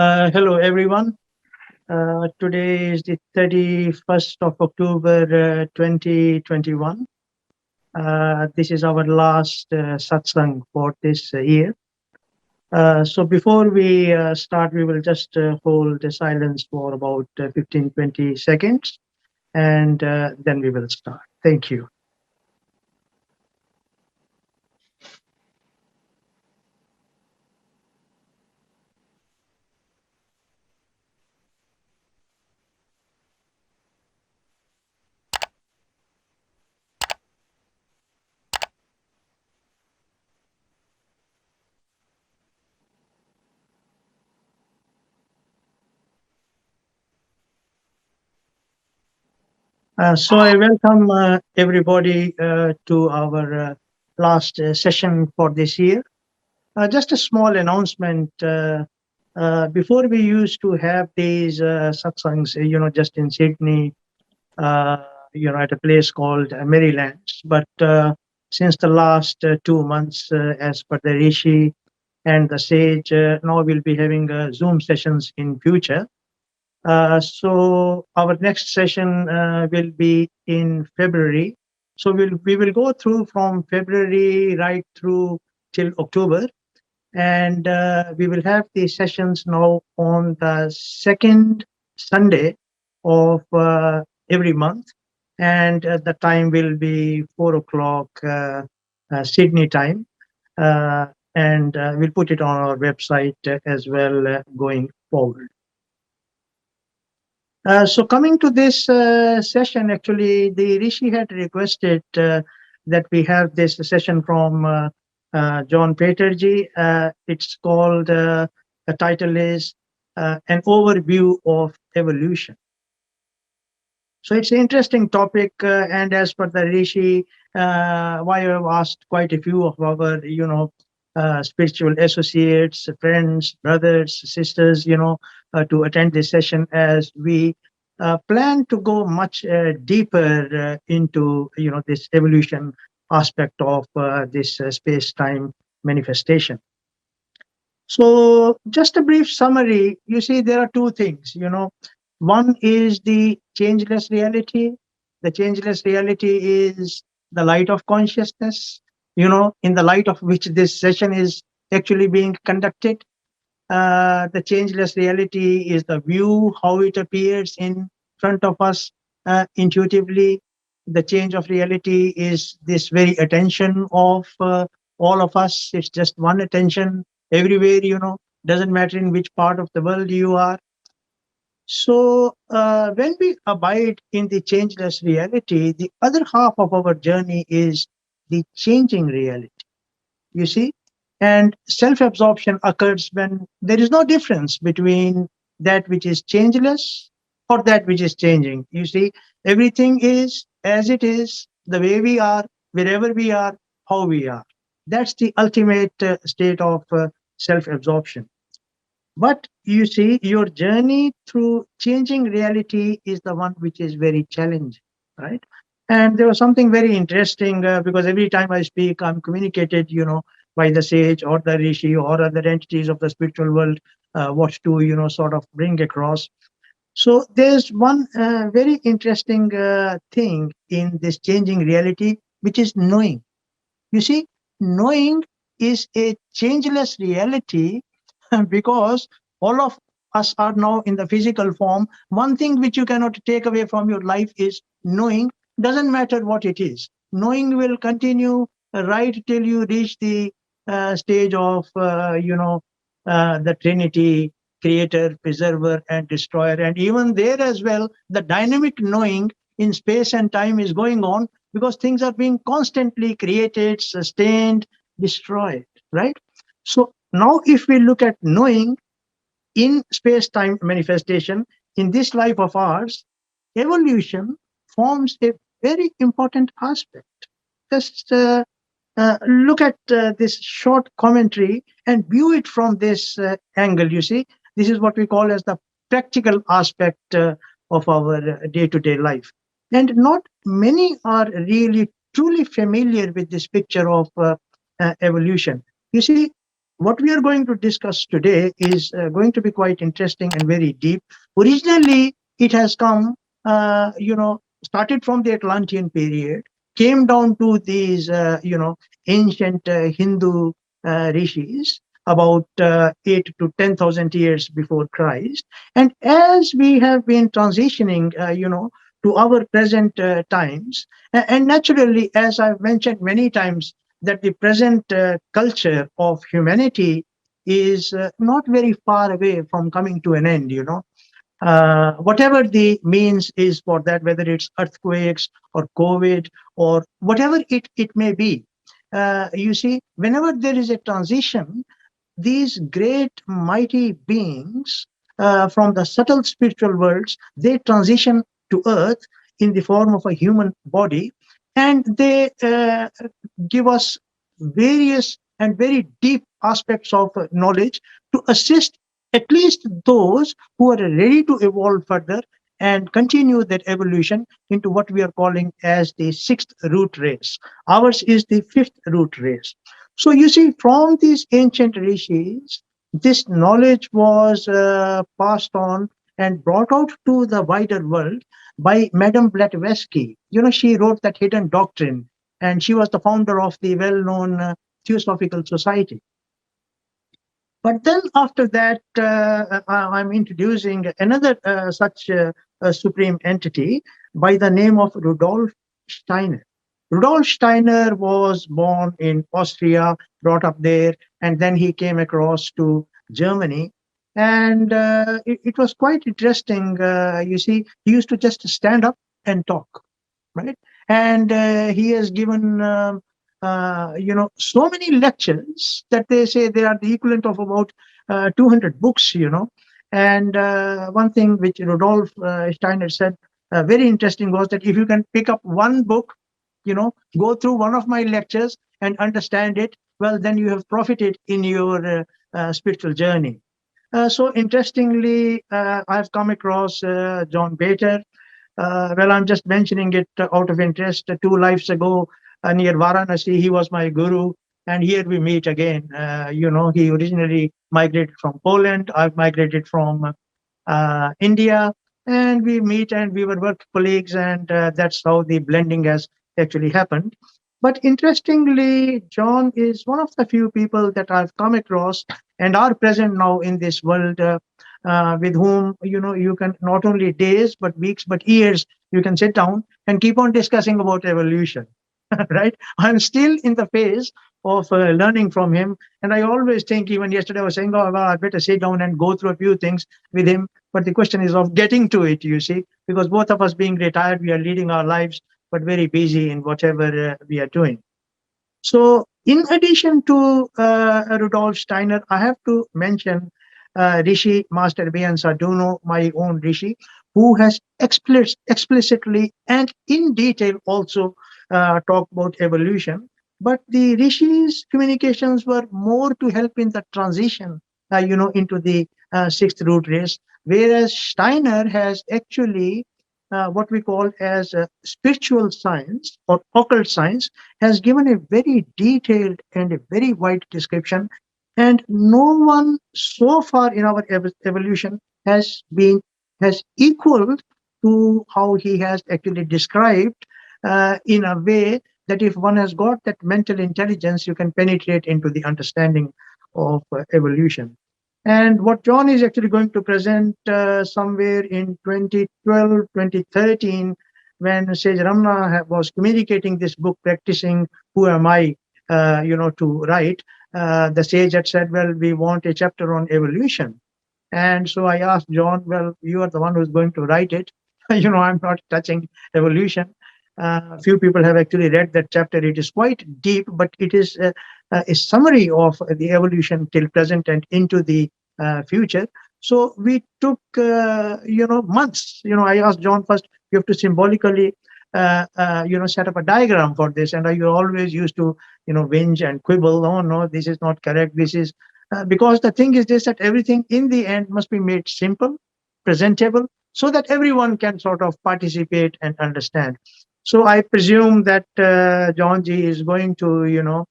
Hello, everyone. Today is the 31st of October 2021. This is our last satsang for this year. So before we start, we will just hold the silence for about 15-20 seconds and then we will start. Thank you. So I welcome everybody to our last session for this year. Just a small announcement. Before we used to have these satsangs, just in Sydney, uh, at a place called Maryland. But since the last 2 months, as per the Rishi and the Sage, now we'll be having Zoom sessions in future. So our next session will be in February. So we will go through from February right through till October, and we will have the sessions now on the second Sunday of every month, and the time will be 4 o'clock Sydney time, uh, and we'll put it on our website as well going forward. So coming to this session, actually, the Rishi had requested that we have this session from John Peterji. It's called, the title is An Overview of Evolution. So it's an interesting topic, and as per the Rishi, why I've asked quite a few of our, spiritual associates, friends, brothers, sisters, to attend this session, as we plan to go much deeper into, this evolution aspect of this space-time manifestation. So just a brief summary, you see, there are two things, one is the changeless reality. The changeless reality is the light of consciousness, in the light of which this session is actually being conducted. The changeless reality is the view, how it appears in front of us intuitively. The change of reality is this very attention of all of us. It's just one attention everywhere, doesn't matter in which part of the world you are. So, when we abide in the changeless reality, the other half of our journey is the changing reality. You see? And self absorption occurs when there is no difference between that which is changeless or that which is changing. You see, everything is as it is, the way we are, wherever we are, how we are. That's the ultimate state of self absorption. But you see, your journey through changing reality is the one which is very challenging, right? And there was something very interesting because every time I speak, I'm communicated, by the sage or the rishi or other entities of the spiritual world, what to, sort of bring across. So there's one very interesting thing in this changing reality, which is knowing. You see, knowing is a changeless reality because all of us are now in the physical form. One thing which you cannot take away from your life is knowing, doesn't matter what it is. Knowing will continue right till you reach the stage of, the Trinity, creator, preserver, and destroyer. And even there as well, the dynamic knowing in space and time is going on because things are being constantly created, sustained, destroyed, right? So now, if we look at knowing in space time manifestation, in this life of ours, evolution forms a very important aspect. Just look at this short commentary and view it from this angle. You see, this is what we call as the practical aspect of our day-to-day life. And not many are really truly familiar with this picture of evolution. You see, what we are going to discuss today is going to be quite interesting and very deep. Originally, it has come, started from the Atlantean period, came down to these, ancient Hindu rishis about 8 to 10,000 years before Christ. And as we have been transitioning, to our present times, and naturally, as I've mentioned many times, that the present culture of humanity is not very far away from coming to an end, whatever the means is for that, whether it's earthquakes or COVID or whatever it may be. You see, whenever there is a transition, these great mighty beings from the subtle spiritual worlds, they transition to earth in the form of a human body, and they give us various and very deep aspects of knowledge to assist at least those who are ready to evolve further and continue that evolution into what we are calling as the sixth root race. Ours is the fifth root race. So you see, from these ancient rishis, this knowledge was passed on and brought out to the wider world by Madame Blavatsky. She wrote that Hidden Doctrine, and she was the founder of the well-known Theosophical Society. But then after that, I'm introducing another such supreme entity by the name of Rudolf Steiner. Rudolf Steiner was born in Austria, brought up there, and then he came across to Germany. And it was quite interesting. You see, he used to just stand up and talk, right? And he has given, so many lectures that they say they are the equivalent of about 200 books, And one thing which Rudolf Steiner said, very interesting, was that if you can pick up one book, go through one of my lectures and understand it, well, then you have profited in your spiritual journey. So interestingly, I've come across John Bater. Well, I'm just mentioning it out of interest. 2 lives ago, near Varanasi, he was my guru, and here we meet again. He originally migrated from Poland. I've migrated from India, and we meet and we were work colleagues, and that's how the blending has actually happened. But interestingly, John is one of the few people that I've come across and are present now in this world, with whom you can not only days but weeks but years, you can sit down and keep on discussing about evolution. Right? I'm still in the phase of learning from him, and I always think, even yesterday I was saying, oh well, I better sit down and go through a few things with him. But the question is of getting to it, you see, because both of us being retired, we are leading our lives but very busy in whatever we are doing. So, in addition to Rudolf Steiner, I have to mention Rishi Master Bian Sarduno, my own Rishi, who has explicitly and in detail also talked about evolution. But the Rishi's communications were more to help in the transition, into the sixth root race, whereas Steiner has actually what we call as spiritual science or occult science, has given a very detailed and a very wide description, and no one so far in our evolution has equaled to how he has actually described, in a way that if one has got that mental intelligence, you can penetrate into the understanding of evolution. And what John is actually going to present somewhere in 2012, 2013, when Sage Ramana was communicating this book, Practicing Who Am I, to write, the sage had said, well, we want a chapter on evolution. And so I asked John, well, you are the one who's going to write it. I'm not touching evolution. Few people have actually read that chapter. It is quite deep, but it is a summary of the evolution till present and into the future. So we took, months. I asked John first, you have to symbolically, set up a diagram for this. And you always used to, whinge and quibble. Oh, no, this is not correct. This is because the thing is this, that everything in the end must be made simple, presentable, so that everyone can sort of participate and understand. So I presume that John G is going to,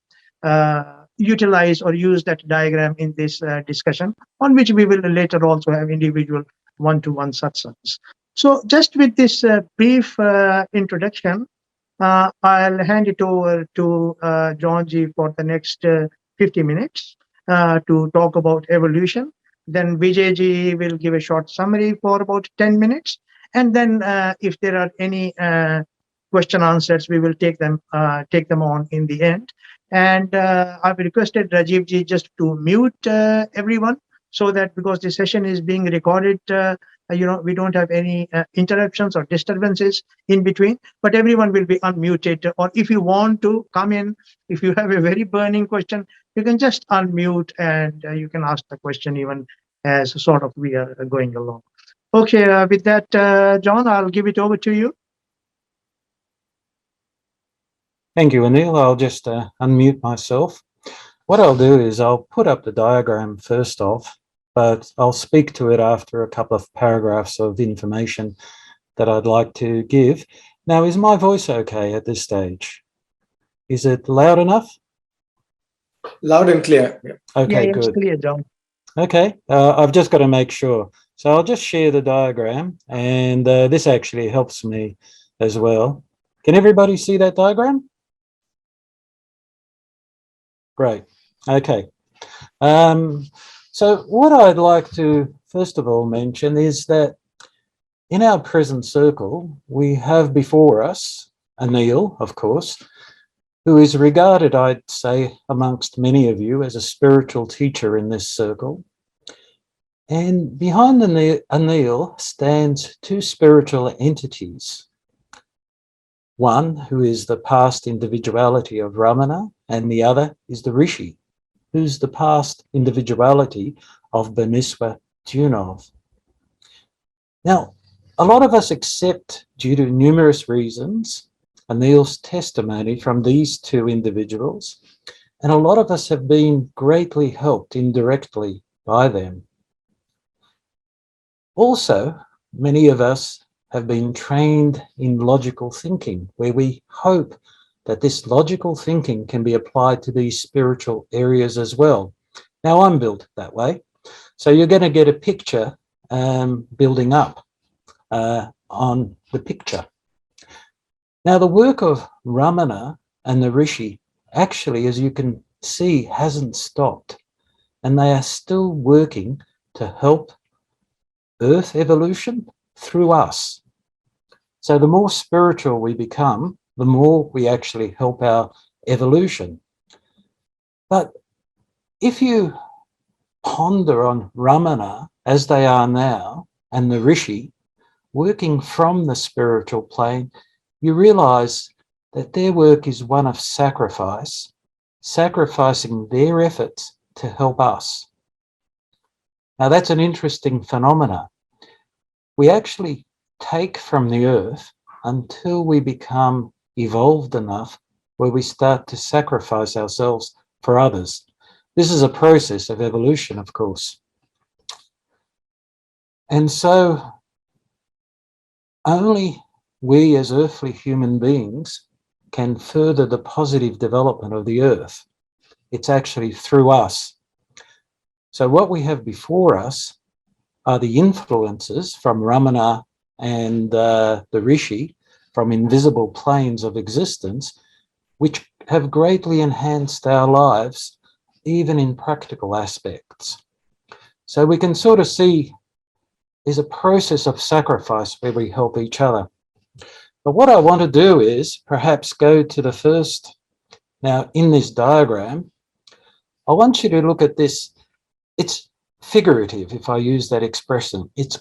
utilize or use that diagram in this discussion, on which we will later also have individual one-to-one satsangs. So just with this brief introduction, I'll hand it over to John G for the next 50 minutes to talk about evolution. Then Vijay ji will give a short summary for about 10 minutes. And then if there are any question answers, we will take them on in the end. And I've requested Rajiv ji just to mute everyone, so that because the session is being recorded, we don't have any interruptions or disturbances in between, but everyone will be unmuted. Or if you want to come in, if you have a very burning question, you can just unmute and you can ask the question even as sort of we are going along. Okay, with that, John, I'll give it over to you. Thank you, Anil. I'll just unmute myself. What I'll do is I'll put up the diagram first off, but I'll speak to it after a couple of paragraphs of information that I'd like to give. Now, is my voice okay at this stage? Is it loud enough? Loud and clear. Okay, yeah, good. It's clear, John. Okay, I've just got to make sure. So I'll just share the diagram, and this actually helps me as well. Can everybody see that diagram? Great. Okay. So what I'd like to first of all mention is that in our present circle, we have before us Anil, of course, who is regarded, I'd say, amongst many of you as a spiritual teacher in this circle. And behind Anil stands two spiritual entities. One who is the past individuality of Ramana, and the other is the Rishi, who's the past individuality of Beniswa Tunov. Now, a lot of us accept, due to numerous reasons, Anil's testimony from these two individuals, and a lot of us have been greatly helped indirectly by them. Also, many of us have been trained in logical thinking, where we hope that this logical thinking can be applied to these spiritual areas as well. Now, I'm built that way. So you're going to get a picture building up on the picture. Now, the work of Ramana and the Rishi actually, as you can see, hasn't stopped. And they are still working to help Earth evolution through us. So the more spiritual we become, the more we actually help our evolution. But if you ponder on Ramana as they are now and the Rishi working from the spiritual plane, you realize that their work is one of sacrifice, sacrificing their efforts to help us. Now that's an interesting phenomena. We actually take from the earth until we become evolved enough where we start to sacrifice ourselves for others. This is a process of evolution, of course. And so only we as earthly human beings can further the positive development of the earth. It's actually through us. So what we have before us are the influences from Ramana and the Rishi from invisible planes of existence, which have greatly enhanced our lives, even in practical aspects. So we can sort of see there's a process of sacrifice where we help each other. But what I want to do is perhaps go to the first. Now, in this diagram, I want you to look at this. It's figurative, if I use that expression. It's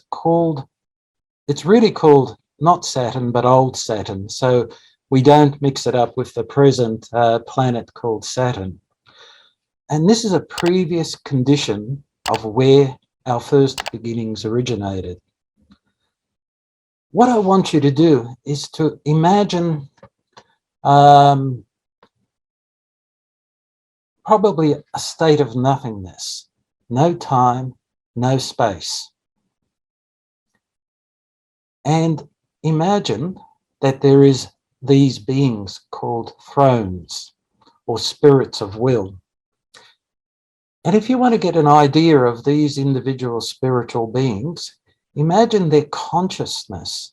really called not Saturn, but old Saturn. So we don't mix it up with the present planet called Saturn. And this is a previous condition of where our first beginnings originated. What I want you to do is to imagine probably a state of nothingness, no time, no space. And imagine that there is these beings called thrones or spirits of will. And if you want to get an idea of these individual spiritual beings, imagine their consciousness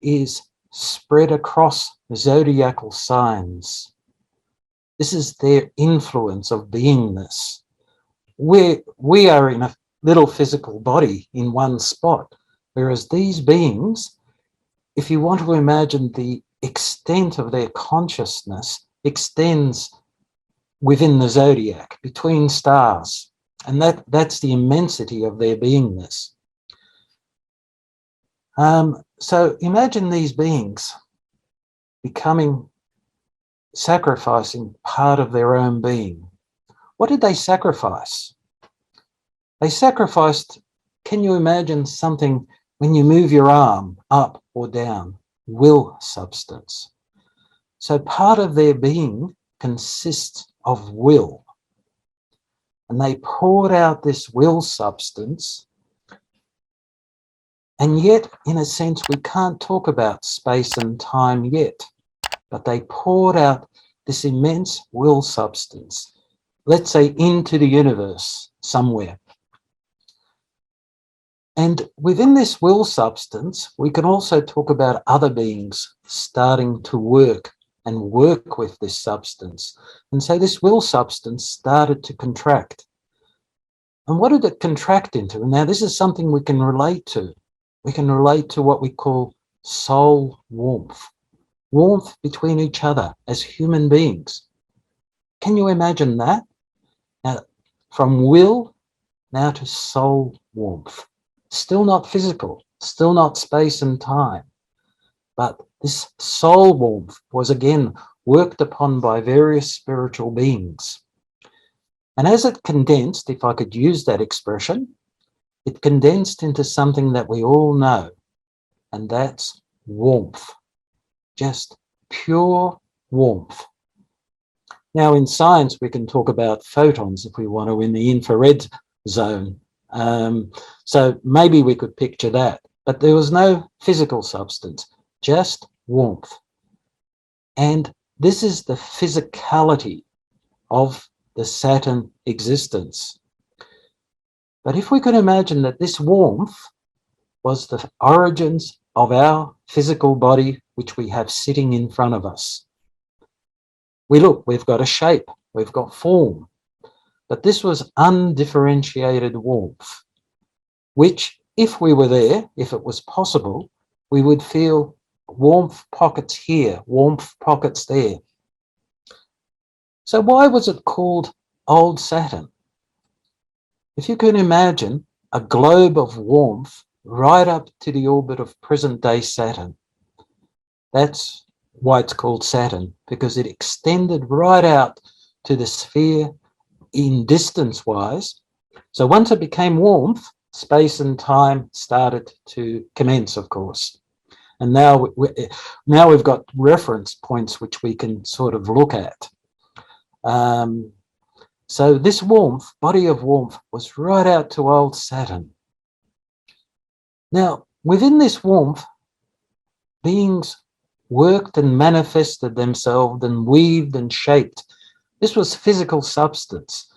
is spread across zodiacal signs. This is their influence of beingness. We are in a little physical body in one spot, whereas these beings, if you want to imagine the extent of their consciousness, extends within the zodiac, between stars, and that's the immensity of their beingness. So imagine these beings sacrificing part of their own being. What did they sacrifice? They sacrificed, can you imagine something when you move your arm up or down? Will substance. So part of their being consists of will. And they poured out this will substance. And yet, in a sense, we can't talk about space and time yet. But they poured out this immense will substance, let's say into the universe somewhere. And within this will substance, we can also talk about other beings starting to work with this substance. And so this will substance started to contract. And what did it contract into? Now, this is something we can relate to. We can relate to what we call soul warmth. Warmth between each other as human beings. Can you imagine that? Now, from will now to soul warmth. Still not physical, still not space and time. But this soul warmth was again worked upon by various spiritual beings. And as it condensed, if I could use that expression, it condensed into something that we all know, and that's warmth. Just pure warmth. Now, in science, we can talk about photons if we want to in the infrared zone. So maybe we could picture that. But there was no physical substance, just warmth. And this is the physicality of the Saturn existence. But if we could imagine that this warmth was the origins of our physical body, which we have sitting in front of us. We've got a shape, we've got form, but this was undifferentiated warmth, which if we were there, if it was possible, we would feel warmth pockets here, warmth pockets there. So why was it called Old Saturn? If you can imagine a globe of warmth right up to the orbit of present-day Saturn, that's why it's called Saturn, because it extended right out to the sphere in distance-wise. So once it became warmth, space and time started to commence, of course. And now we've got reference points which we can sort of look at. So this warmth, body of warmth, was right out to old Saturn. Now, within this warmth, beings worked and manifested themselves and weaved and shaped. This was physical substance.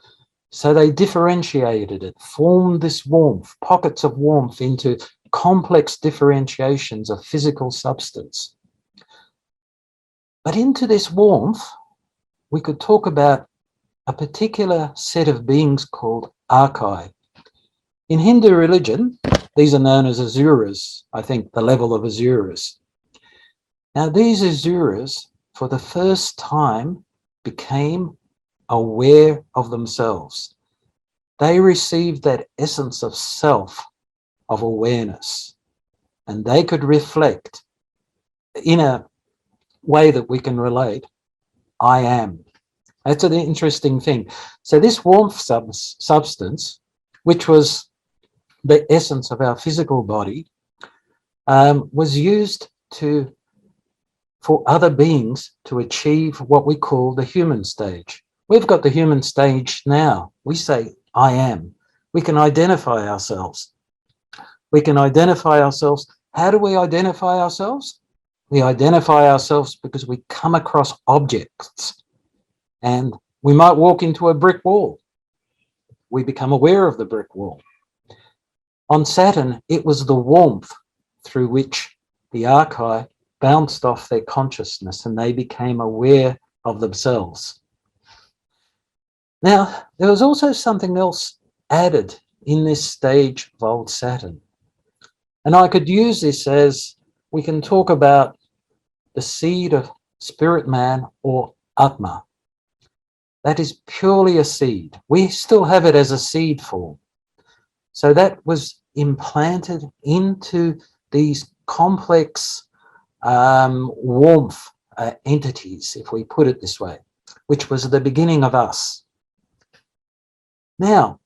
So they differentiated it, formed this warmth, pockets of warmth into complex differentiations of physical substance. But into this warmth, we could talk about a particular set of beings called archai. In Hindu religion, these are known as asuras, I think the level of asuras. Now these asuras, for the first time, became aware of themselves. They received that essence of self, of awareness, and they could reflect in a way that we can relate, I am. That's an interesting thing. So this warmth substance, which was the essence of our physical body, was used for other beings to achieve what we call the human stage. We've got the human stage now. We say, I am. We can identify ourselves. We can identify ourselves. How do we identify ourselves? We identify ourselves because we come across objects. And we might walk into a brick wall. we become aware of the brick wall. On Saturn, it was the warmth through which the archi bounced off their consciousness and they became aware of themselves. Now, there was also something else added in this stage of old Saturn. And I could use this as we can talk about the seed of spirit man or Atma. That is purely a seed. We still have it as a seed form. So that was implanted into these complex warmth entities, if we put it this way, which was the beginning of us. Now,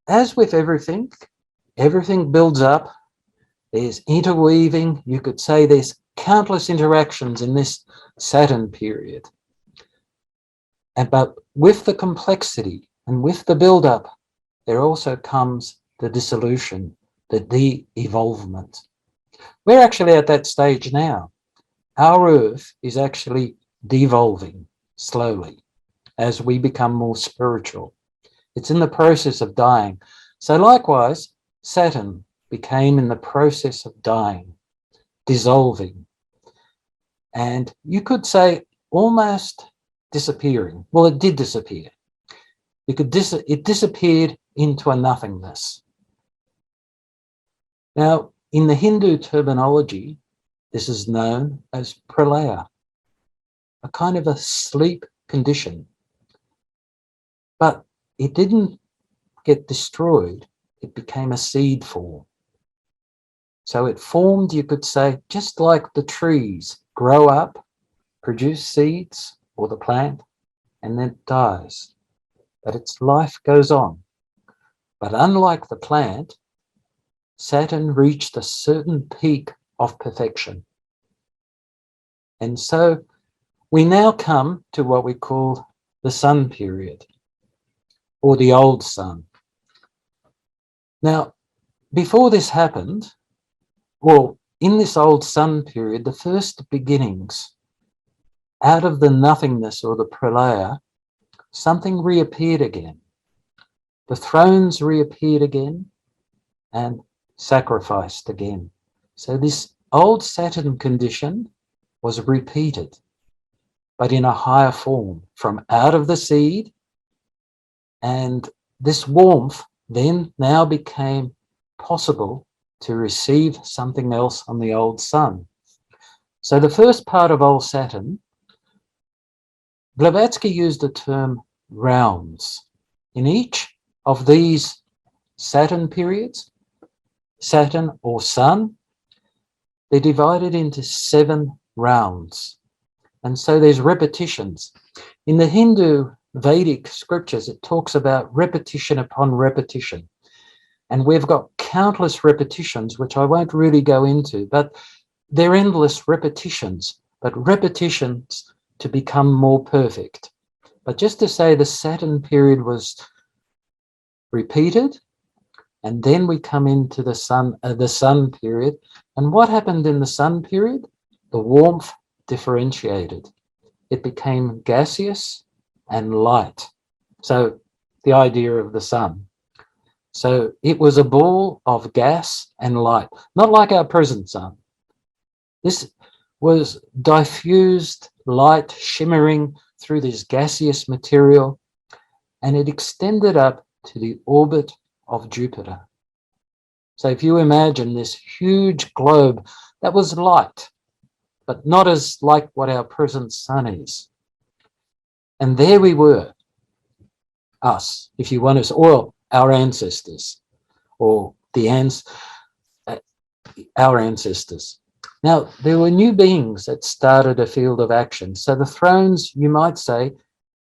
as with everything, everything builds up. There's interweaving. You could say there's countless interactions in this Saturn period. But with the complexity and with the build-up, there also comes the dissolution, the de-evolvement. We're actually at that stage now. Our Earth is actually devolving slowly as we become more spiritual. It's in the process of dying. So likewise, Saturn became in the process of dying, dissolving, and you could say almost disappearing. Well, it did disappear. It disappeared into a nothingness. Now, in the Hindu terminology, this is known as Pre-laya, a kind of a sleep condition. But it didn't get destroyed. It became a seed form. So it formed, you could say, just like the trees grow up, produce seeds, or the plant, and then it dies. But its life goes on. But unlike the plant, Saturn reached a certain peak of perfection. And so we now come to what we call the sun period, or the old sun. Now, before this happened, well, in this old sun period, the first beginnings, out of the nothingness or the Pre-laya, something reappeared again. The thrones reappeared again and sacrificed again. So this old Saturn condition was repeated, but in a higher form, from out of the seed. And this warmth then now became possible to receive something else on the old sun. So the first part of old Saturn, Blavatsky used the term rounds. In each of these Saturn periods, Saturn or sun, they're divided into 7 rounds. And so there's repetitions. In the Hindu Vedic scriptures, it talks about repetition upon repetition. And we've got countless repetitions, which I won't really go into, but they're endless repetitions, but repetitions to become more perfect. But just to say the Saturn period was repeated, and then we come into the sun period. And what happened in the sun period? The warmth differentiated. It became gaseous and light. So the idea of the sun. So it was a ball of gas and light, not like our present sun. This was diffused light shimmering through this gaseous material, and it extended up to the orbit of Jupiter. So if you imagine this huge globe that was light, but not as like what our present sun is. And there we were, us, if you want to, or our ancestors, or our ancestors. Now, there were new beings that started a field of action. So the thrones, you might say,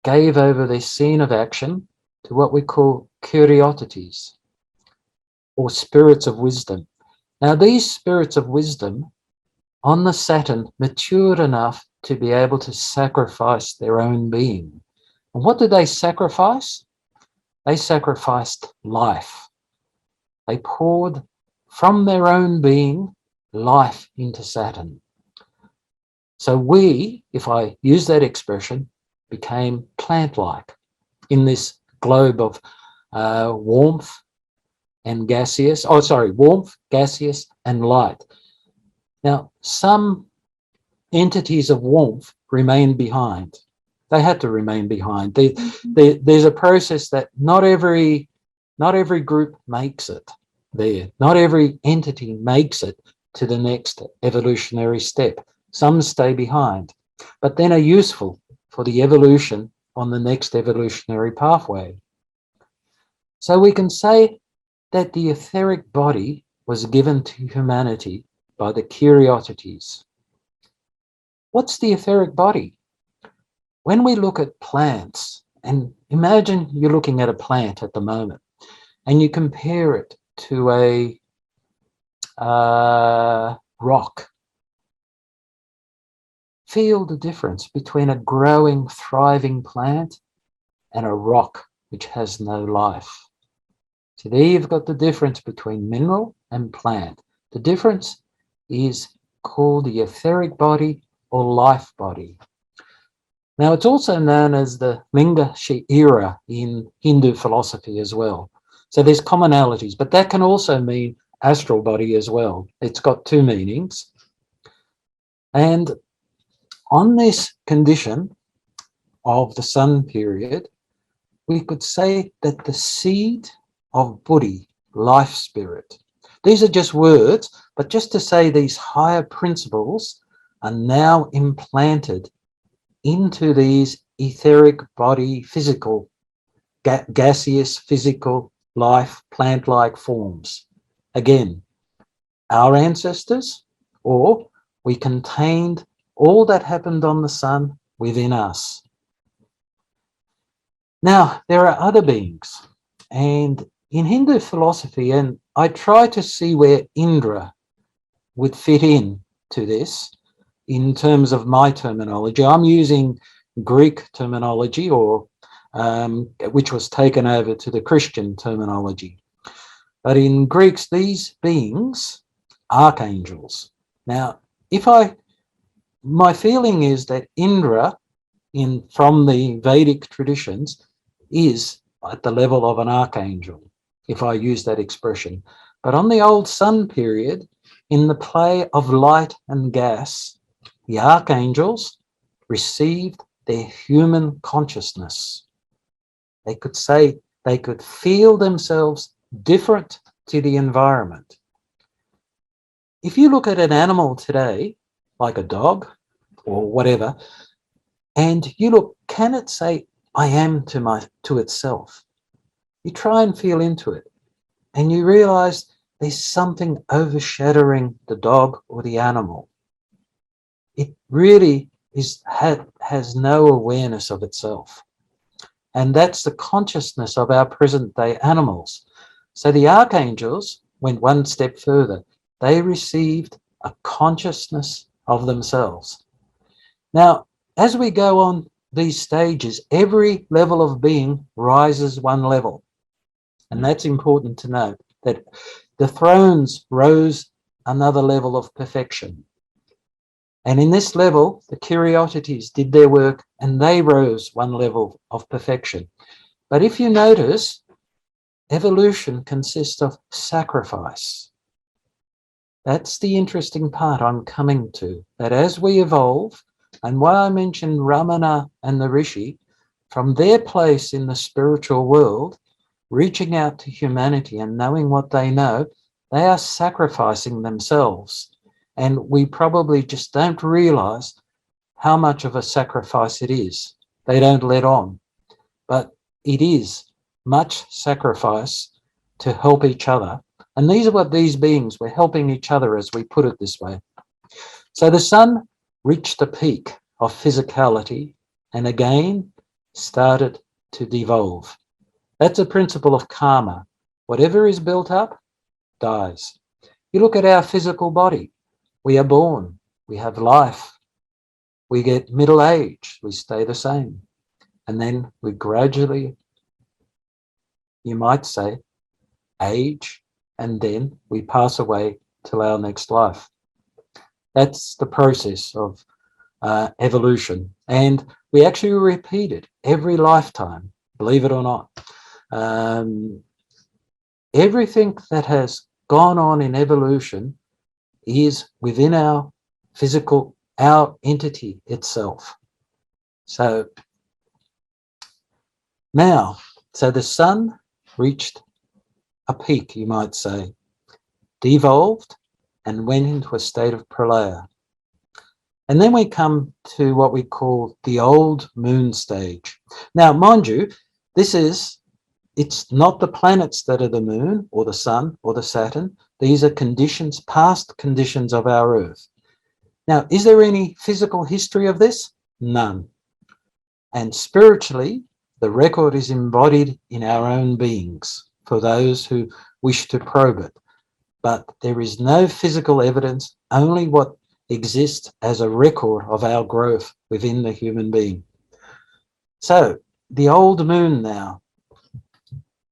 gave over their scene of action to what we call curiosities, or spirits of wisdom. Now, these spirits of wisdom on the Saturn matured enough to be able to sacrifice their own being. And what did they sacrifice? They sacrificed life. They poured from their own being life into Saturn. So we, if I use that expression, became plant-like in this globe of warmth and gaseous. Oh, sorry, warmth, gaseous, and light. Now, some entities of warmth remain behind. They had to remain behind. There's a process that not every group makes it there. Not every entity makes it to the next evolutionary step. Some stay behind, but then are useful for the evolution on the next evolutionary pathway. So we can say that the etheric body was given to humanity by the curiosities. What's the etheric body? When we look at plants, and imagine you're looking at a plant at the moment, and you compare it to a rock. Feel the difference between a growing, thriving plant and a rock which has no life. So there you've got the difference between mineral and plant. The difference is called the etheric body or life body. Now, it's also known as the Linga Shaira in Hindu philosophy as well. So there's commonalities, but that can also mean astral body as well. It's got two meanings. And on this condition of the sun period, we could say that the seed of Buddhi, life spirit, these are just words, but just to say these higher principles are now implanted into these etheric body, physical, gaseous, physical, life, plant-like forms. Again, our ancestors, or we contained all that happened on the sun within us. Now, there are other beings, and in Hindu philosophy, and I try to see where Indra would fit in to this in terms of my terminology. I'm using Greek terminology, or which was taken over to the Christian terminology. But in Greeks, these beings, archangels. Now, my feeling is that Indra, from the Vedic traditions, is at the level of an archangel, if I use that expression. But on the old sun period, in the play of light and gas, the archangels received their human consciousness. They could feel themselves different to the environment. If you look at an animal today, like a dog or whatever, and you look, can it say, I am to itself? You try and feel into it, and you realize there's something overshadowing the dog or the animal. It really has no awareness of itself. And that's the consciousness of our present day animals. So the archangels went one step further. They received a consciousness of themselves. Now, as we go on these stages, every level of being rises one level. And that's important to note, that the thrones rose another level of perfection. And in this level, the curiosities did their work and they rose one level of perfection. But if you notice, evolution consists of sacrifice. That's the interesting part I'm coming to, that as we evolve, and why I mentioned Ramana and the Rishi, from their place in the spiritual world, reaching out to humanity and knowing what they know, they are sacrificing themselves. And we probably just don't realize how much of a sacrifice it is. They don't let on. But it is much sacrifice to help each other. And these are what these beings were helping each other, as we put it this way. So the sun reached the peak of physicality and again started to devolve. That's a principle of karma. Whatever is built up dies. You look at our physical body. We are born, we have life, we get middle age, we stay the same. And then we gradually, you might say, age, and then we pass away till our next life. That's the process of evolution. And we actually repeat it every lifetime, believe it or not. Everything that has gone on in evolution is within our physical, our entity itself. So now, so the sun reached a peak, you might say, devolved and went into a state of Pre-laya. And then we come to what we call the old moon stage. Now, mind you, it's not the planets that are the moon or the sun or the Saturn. These are conditions, past conditions of our Earth. Now, is there any physical history of this? None. And spiritually, the record is embodied in our own beings for those who wish to probe it. But there is no physical evidence, only what exists as a record of our growth within the human being. So, the old moon now,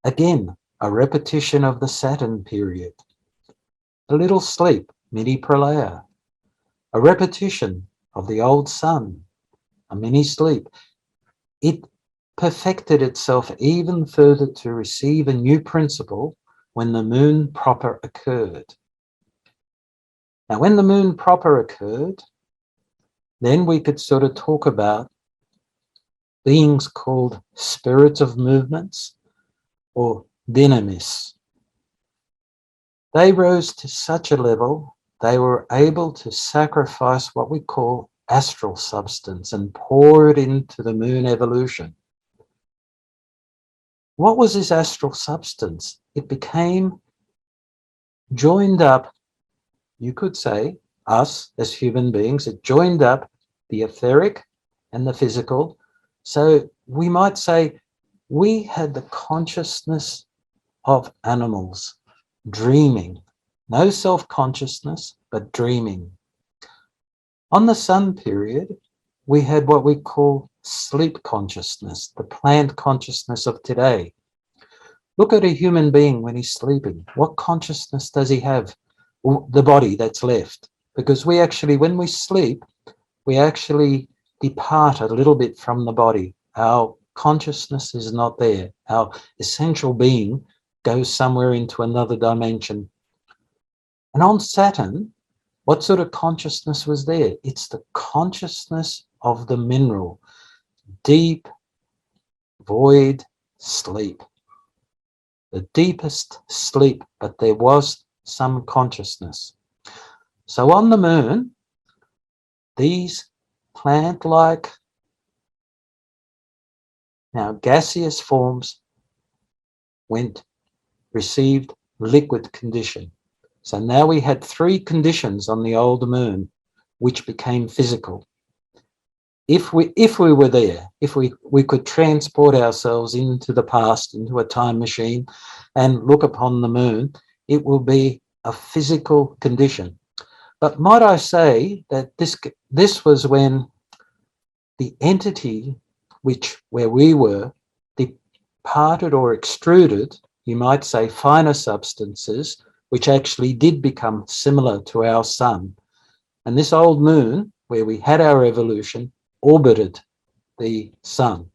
again, a repetition of the Saturn period. A little sleep, mini Pre-laya. A repetition of the old sun, a mini sleep. It perfected itself even further to receive a new principle when the moon proper occurred. Now, when the moon proper occurred, then we could sort of talk about beings called spirits of movements or dynamis. They rose to such a level, they were able to sacrifice what we call astral substance and pour it into the moon evolution. What was this astral substance? It became joined up, you could say, us as human beings, it joined up the etheric and the physical. So we might say we had the consciousness of animals, dreaming. No self-consciousness, but dreaming. On the sun period, we had what we call sleep consciousness, the plant consciousness of today. Look at a human being when he's sleeping. What consciousness does he have? The body that's left. Because we actually, when we sleep, we actually depart a little bit from the body. Our consciousness is not there. Our essential being goes somewhere into another dimension. And on Saturn, what sort of consciousness was there? It's the consciousness of the mineral. Deep, void, sleep. The deepest sleep, but there was some consciousness. So on the moon, these plant-like, now gaseous forms received liquid condition. So now we had three conditions on the old moon, which became physical. If we were there, if we could transport ourselves into the past, into a time machine, and look upon the moon, it will be a physical condition. But might I say that this was when the entity where we were departed or extruded, you might say, finer substances, which actually did become similar to our sun. And this old moon, where we had our evolution, orbited the sun.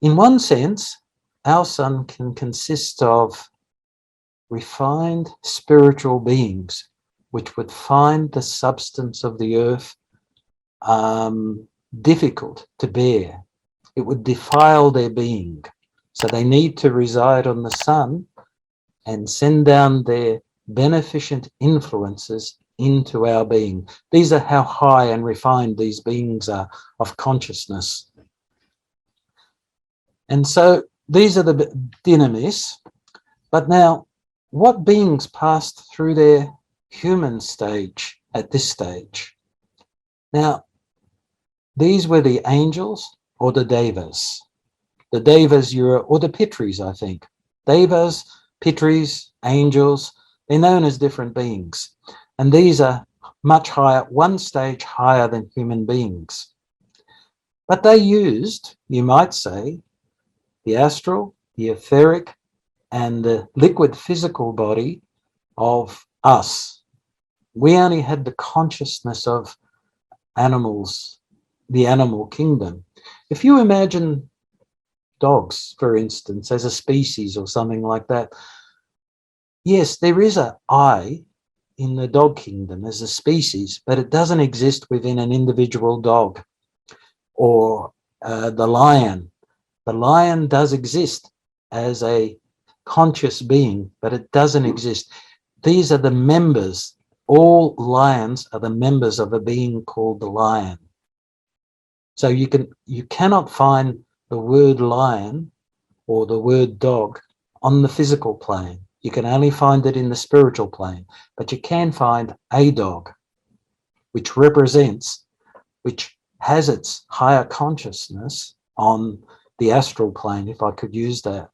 In one sense, our sun can consist of refined spiritual beings, which would find the substance of the earth difficult to bear. It would defile their being. So they need to reside on the sun and send down their beneficent influences into our being. These are how high and refined these beings are of consciousness. And so these are the dynamis. But now, what beings passed through their human stage at this stage? Now, these were the angels or the devas. The devas, or the pitris, I think. Devas, pitris, angels, they're known as different beings. And these are much higher, one stage higher than human beings. But they used, you might say, the astral, the etheric, and the liquid physical body of us. We only had the consciousness of animals, the animal kingdom. If you imagine dogs, for instance, as a species or something like that. Yes, there is a I in the dog kingdom as a species, but it doesn't exist within an individual dog. Or the lion. The lion does exist as a conscious being, but it doesn't exist. These are the members. All lions are the members of a being called the lion. So you cannot find the word lion or the word dog on the physical plane. You can only find it in the spiritual plane, but you can find a dog, which represents, which has its higher consciousness on the astral plane, if I could use that.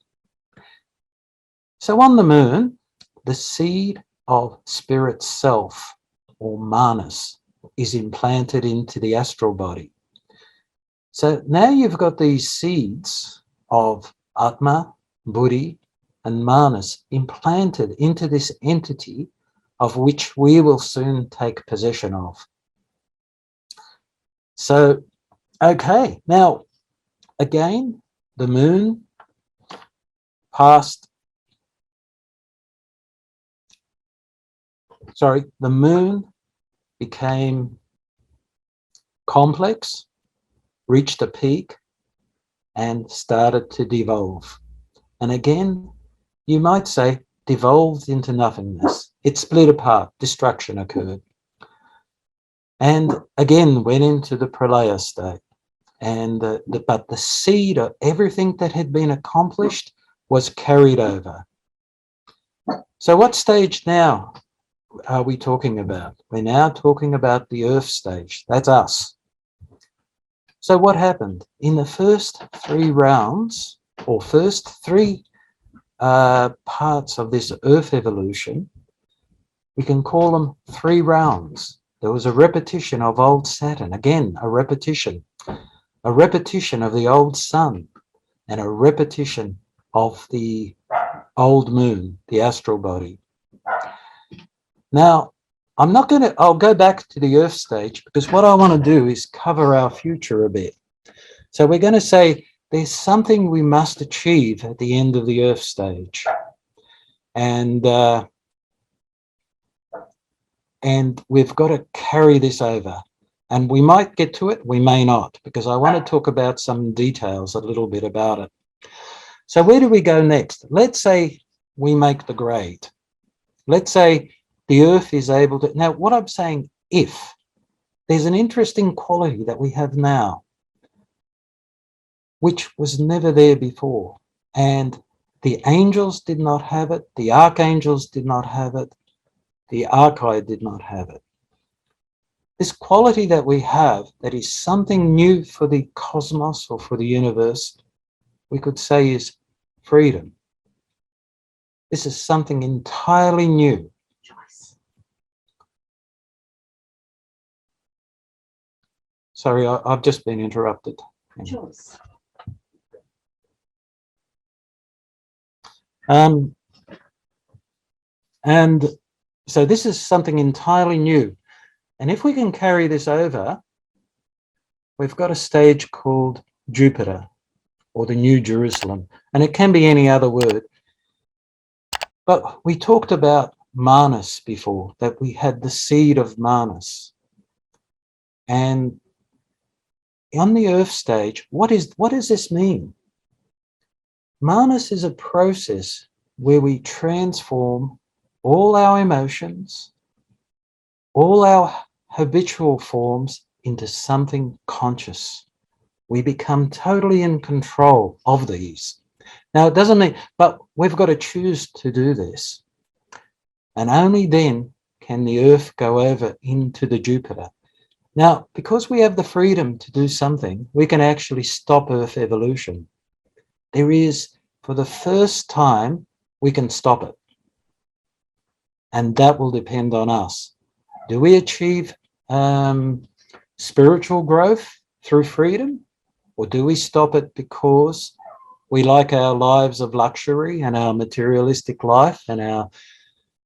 So on the moon, the seed of spirit self, or manas, is implanted into the astral body. So now you've got these seeds of Atma, Buddhi, and Manas implanted into this entity of which we will soon take possession of. So, okay, now, again, the moon the moon became complex, reached a peak, and started to devolve. And again, you might say, devolved into nothingness. It split apart, destruction occurred. And again, went into the Pre-laya state. And but the seed of everything that had been accomplished was carried over. So what stage now are we talking about? We're now talking about the earth stage. That's us. So what happened? In the first 3 rounds, or first 3 parts of this earth evolution, we can call them 3 rounds. There was a repetition of old Saturn. Again, a repetition of the old sun, and a repetition of the old moon, the astral body. Now, I'll go back to the earth stage, because what I want to do is cover our future a bit. So we're going to say there's something we must achieve at the end of the earth stage. And we've got to carry this over. And we might get to it, we may not, because I want to talk about some details a little bit about it. So where do we go next? Let's say we make the grade. Let's say the earth is able to... Now, what I'm saying, if there's an interesting quality that we have now, which was never there before, and the angels did not have it, the archangels did not have it, the archai did not have it. This quality that we have, that is something new for the cosmos or for the universe, we could say is freedom. This is something entirely new. Sorry, I've just been interrupted. And so this is something entirely new. And if we can carry this over, we've got a stage called Jupiter, or the New Jerusalem. And it can be any other word. But we talked about Manas before, that we had the seed of Manas. And on the earth stage, what does this mean? Manas is a process where we transform all our emotions, all our habitual forms into something conscious. We become totally in control of these. Now, it doesn't mean, but we've got to choose to do this. And only then can the earth go over into the Jupiter. Now, because we have the freedom to do something, we can actually stop earth evolution. There is, for the first time, we can stop it. And that will depend on us. Do we achieve spiritual growth through freedom? Or do we stop it because we like our lives of luxury and our materialistic life and our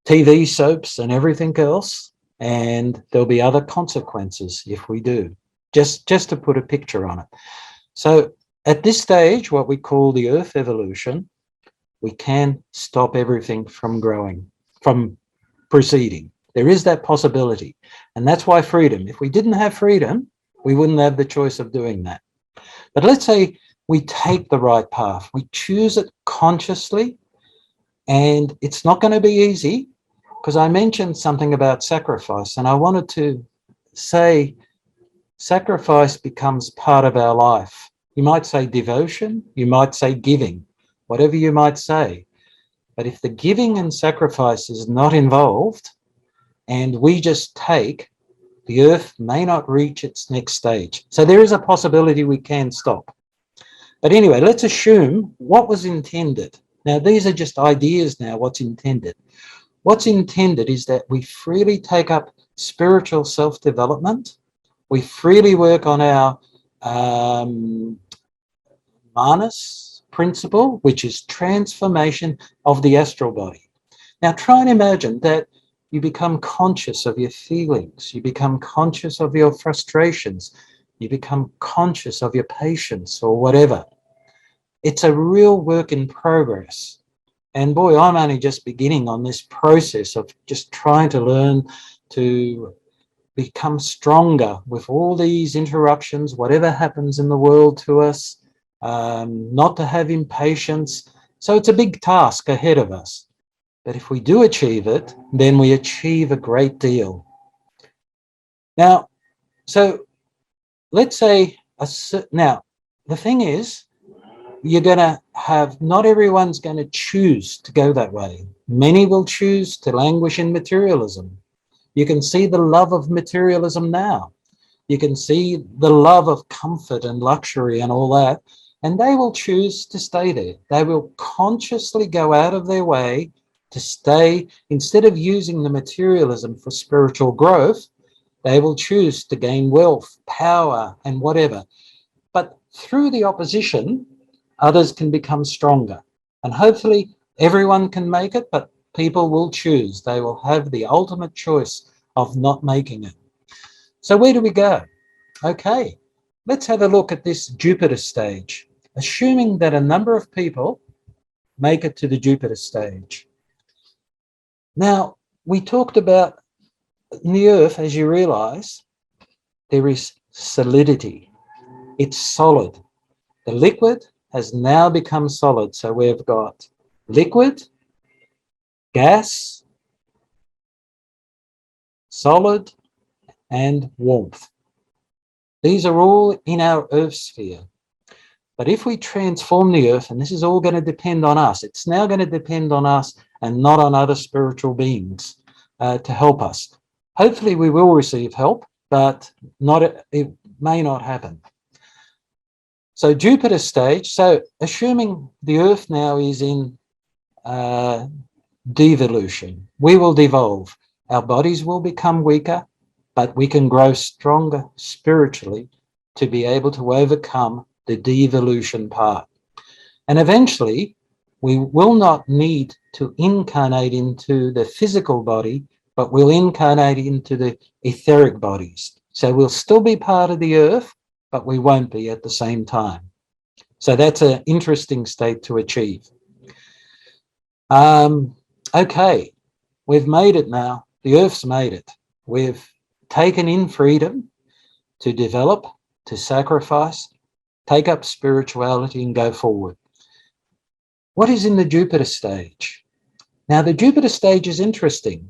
TV soaps and everything else? And there'll be other consequences if we do. Just to put a picture on it. So At this stage, what we call the Earth evolution, we can stop everything from growing, from proceeding. There is that possibility. And that's why freedom. If we didn't have freedom, we wouldn't have the choice of doing that. But let's say we take the right path. We choose it consciously, and it's not going to be easy, because I mentioned something about sacrifice, and I wanted to say sacrifice becomes part of our life. You might say devotion, you might say giving, whatever you might say. But if the giving and sacrifice is not involved, and we just take, the Earth may not reach its next stage. So there is a possibility we can stop. But anyway, let's assume what was intended. Now, these are just ideas now, what's intended. What's intended is that we freely take up spiritual self-development. We freely work on our manas principle, which is transformation of the astral body. Now, try and imagine that you become conscious of your feelings, you become conscious of your frustrations, you become conscious of your patience or whatever. It's a real work in progress. And boy, I'm only just beginning on this process of just trying to learn to become stronger with all these interruptions, whatever happens in the world to us, not to have impatience. So it's a big task ahead of us. But if we do achieve it, then we achieve a great deal. Now, so let's say, now, the thing is, you're going to have, not everyone's going to choose to go that way. Many will choose to languish in materialism. You can see the love of materialism now. You can see the love of comfort and luxury and all that, and they will choose to stay there. They will consciously go out of their way to stay. Instead of using the materialism for spiritual growth, they will choose to gain wealth, power, and whatever. But through the opposition, others can become stronger. And hopefully everyone can make it, but people will choose. They will have the ultimate choice of not making it. So where do we go? Okay, let's have a look at this Jupiter stage, assuming that a number of people make it to the Jupiter stage. Now, we talked about in the Earth, as you realize, there is solidity. It's solid. The liquid has now become solid. So we've got liquid, gas, solid, and warmth. These are all in our Earth sphere. But if we transform the Earth, and this is all going to depend on us, it's now going to depend on us and not on other spiritual beings to help us. Hopefully we will receive help, but it may not happen. So Jupiter stage, so assuming the Earth now is in devolution, we will devolve. Our bodies will become weaker, but we can grow stronger spiritually to be able to overcome the devolution part. And eventually, we will not need to incarnate into the physical body, but we'll incarnate into the etheric bodies. So we'll still be part of the Earth, but we won't be at the same time. So that's an interesting state to achieve. Okay, we've made it now. The Earth's made it. We've taken in freedom to develop, to sacrifice, take up spirituality and go forward. What is in the Jupiter stage? Now, the Jupiter stage is interesting.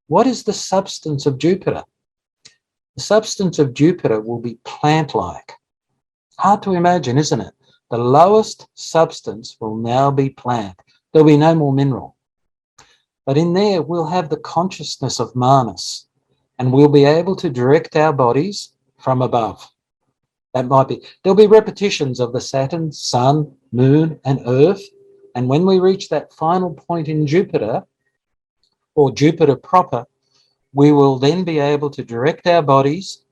What is the substance of Jupiter? The substance of Jupiter will be plant-like. Hard to imagine, isn't it? The lowest substance will now be plant. There'll be no more mineral. But in there, we'll have the consciousness of manas, and we'll be able to direct our bodies from above. That might be, there'll be repetitions of the Saturn, Sun, Moon, and Earth. And when we reach that final point in Jupiter, or Jupiter proper, we will then be able to direct our bodies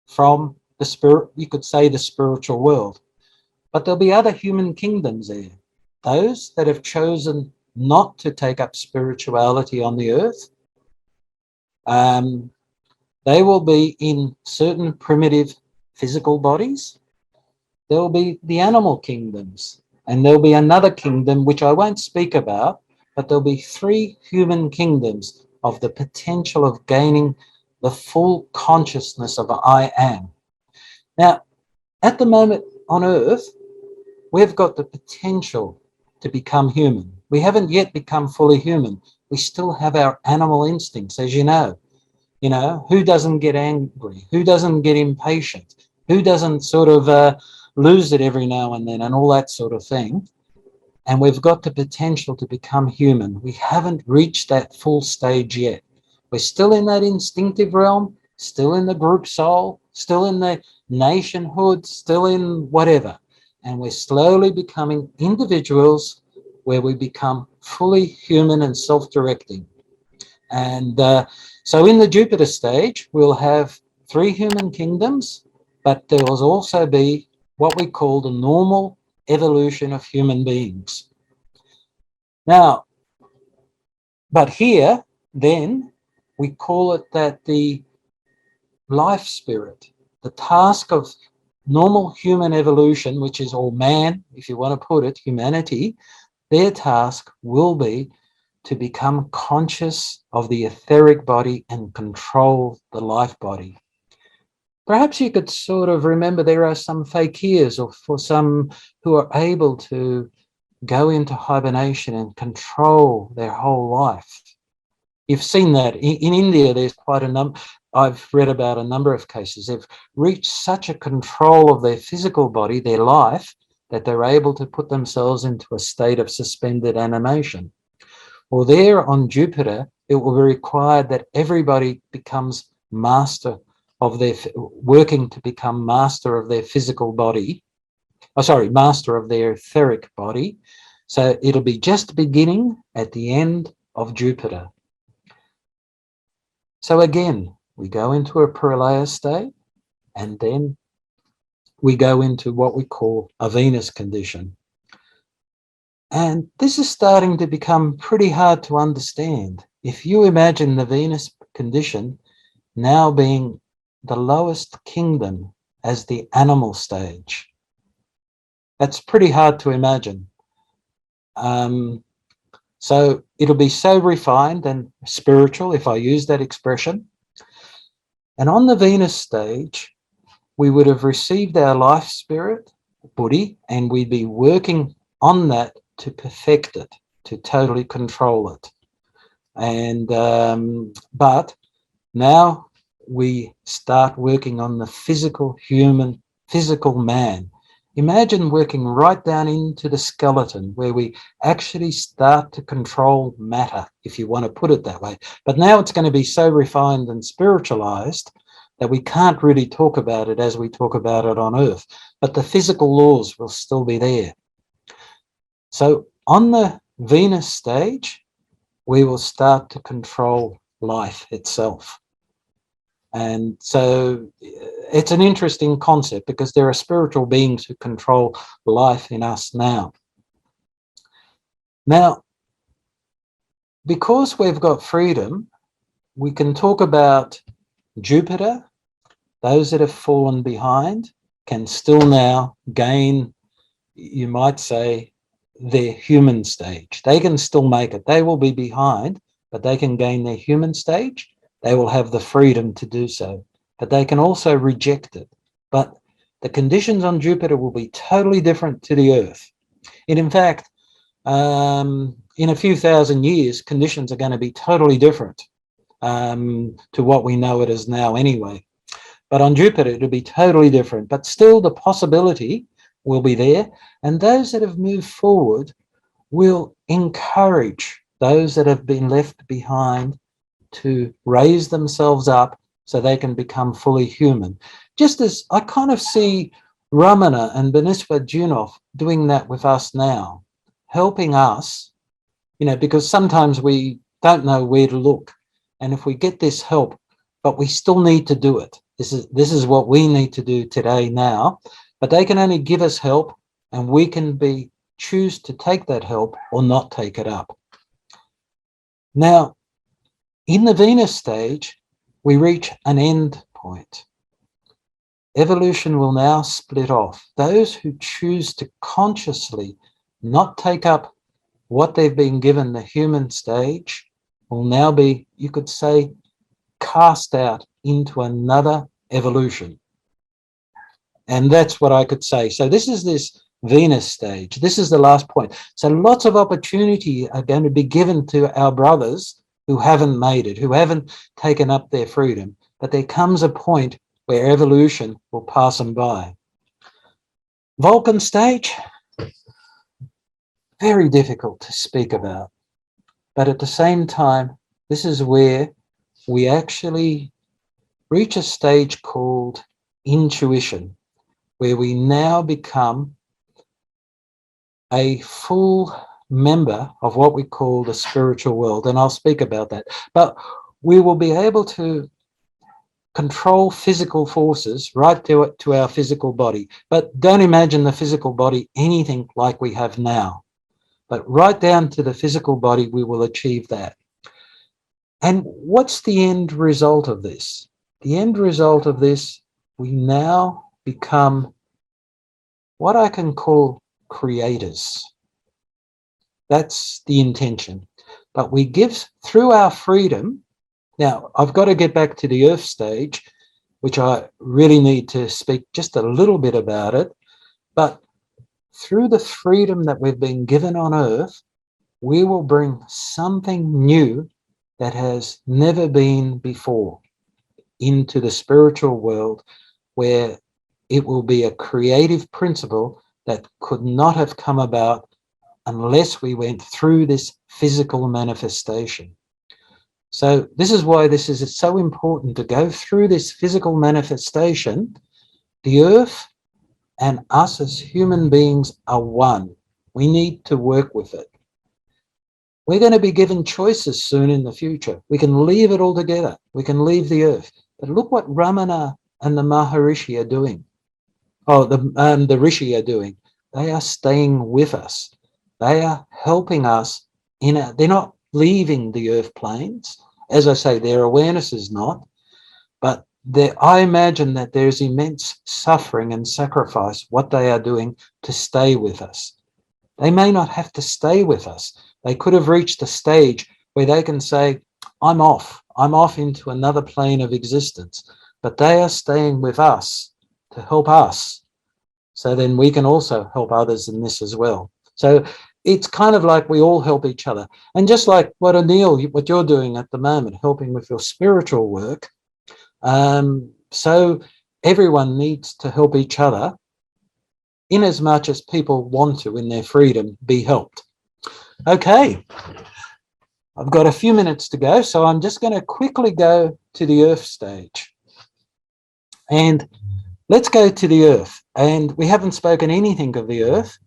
from the spirit, you could say the spiritual world. But there'll be other human kingdoms there. Those that have chosen not to take up spirituality on the earth, they will be in certain primitive physical bodies. there will be the animal kingdoms, and there'll be another kingdom which I won't speak about, but there'll be 3 human kingdoms of the potential of gaining the full consciousness of I am. Now, at the moment on Earth, we've got the potential to become human. We haven't yet become fully human. We still have our animal instincts, as you know. You know, who doesn't get angry? Who doesn't get impatient? Who doesn't sort of lose it every now and then and all that sort of thing? And we've got the potential to become human. We haven't reached that full stage yet. We're still in that instinctive realm, still in the group soul, still in the nationhood, still in whatever. And we're slowly becoming individuals where we become fully human and self-directing. And so in the Jupiter stage, we'll have 3 human kingdoms, but there will also be what we call the normal evolution of human beings. Now, but here, then, we call it that the life spirit, the task of normal human evolution, which is all man, if you want to put it, humanity, their task will be to become conscious of the etheric body and control the life body. Perhaps you could sort of remember there are some fakirs, or for some who are able to go into hibernation and control their whole life. You've seen that in India. There's quite a number. I've read about a number of cases. They've reached such a control of their physical body, their life, that they're able to put themselves into a state of suspended animation. Well, there on Jupiter, it will be required that everybody becomes master of their, working to become master of their physical body. Master of their etheric body. So it'll be just beginning at the end of Jupiter. So again, we go into a Pre-laya state, and then we go into what we call a Venus condition. And this is starting to become pretty hard to understand. If you imagine the Venus condition now being the lowest kingdom as the animal stage, that's pretty hard to imagine. So it'll be so refined and spiritual, if I use that expression. And on the Venus stage, we would have received our life spirit, Buddhi, and we'd be working on that to perfect it, to totally control it. And but now we start working on the physical human, physical man. Imagine working right down into the skeleton, where we actually start to control matter, if you want to put it that way. But now it's going to be so refined and spiritualized that we can't really talk about it as we talk about it on Earth. But the physical laws will still be there. So on the Venus stage, we will start to control life itself. And so it's an interesting concept, because there are spiritual beings who control life in us now. Now, because we've got freedom, we can talk about Jupiter. Those that have fallen behind can still now gain, you might say, their human stage. They can still make it. They will be behind, but they can gain their human stage. They will have the freedom to do so, but they can also reject it. But the conditions on Jupiter will be totally different to the Earth. And in fact, in a few thousand years, conditions are going to be totally different to what we know it as now anyway. But on Jupiter, it'll be totally different. But still, the possibility will be there. And those that have moved forward will encourage those that have been left behind to raise themselves up so they can become fully human. Just as I kind of see Ramana and Beniswa Junov doing that with us now, helping us, because sometimes we don't know where to look. And if we get this help, but we still need to do it. This is what we need to do today now, but they can only give us help, and we can choose to take that help or not take it up. Now, in the Venus stage, we reach an end point. evolution will now split off. Those who choose to consciously not take up what they've been given, the human stage, will now be, you could say, cast out into another evolution. And that's what I could say. So this is this Venus stage. This is the last point. So lots of opportunity are going to be given to our brothers who haven't made it, who haven't taken up their freedom. But there comes a point where evolution will pass them by. Vulcan stage, very difficult to speak about. But at the same time, this is where we actually reach a stage called intuition, where we now become a full member of what we call the spiritual world. And I'll speak about that. But we will be able to control physical forces right to our physical body. But don't imagine the physical body anything like we have now. But right down to the physical body, we will achieve that. And what's the end result of this? The end result of this, we now become what I can call creators. That's the intention. But we give through our freedom. Now, I've got to get back to the earth stage, which I really need to speak just a little bit about it. But through the freedom that we've been given on earth, we will bring something new that has never been before into the spiritual world, where it will be a creative principle that could not have come about unless we went through this physical manifestation. So this is why this is so important to go through this physical manifestation. The earth and us as human beings are one. We need to work with it. We're going to be given choices soon in the future. We can leave it all together. We can leave the earth. But look what Ramana and the Maharishi are doing. Oh, the Rishi are doing. They are staying with us. They are helping us. They're not leaving the earth planes. As I say, their awareness is not. But I imagine that there's immense suffering and sacrifice, what they are doing to stay with us. They may not have to stay with us. They could have reached a stage where they can say, I'm off into another plane of existence. But they are staying with us to help us. So then we can also help others in this as well. So it's kind of like we all help each other. And just like what Anil, what you're doing at the moment, helping with your spiritual work, so everyone needs to help each other in as much as people want to, in their freedom, be helped. Okay, I've got a few minutes to go, so I'm just going to quickly go to the earth stage. And let's go to the earth. And we haven't spoken anything of the earth.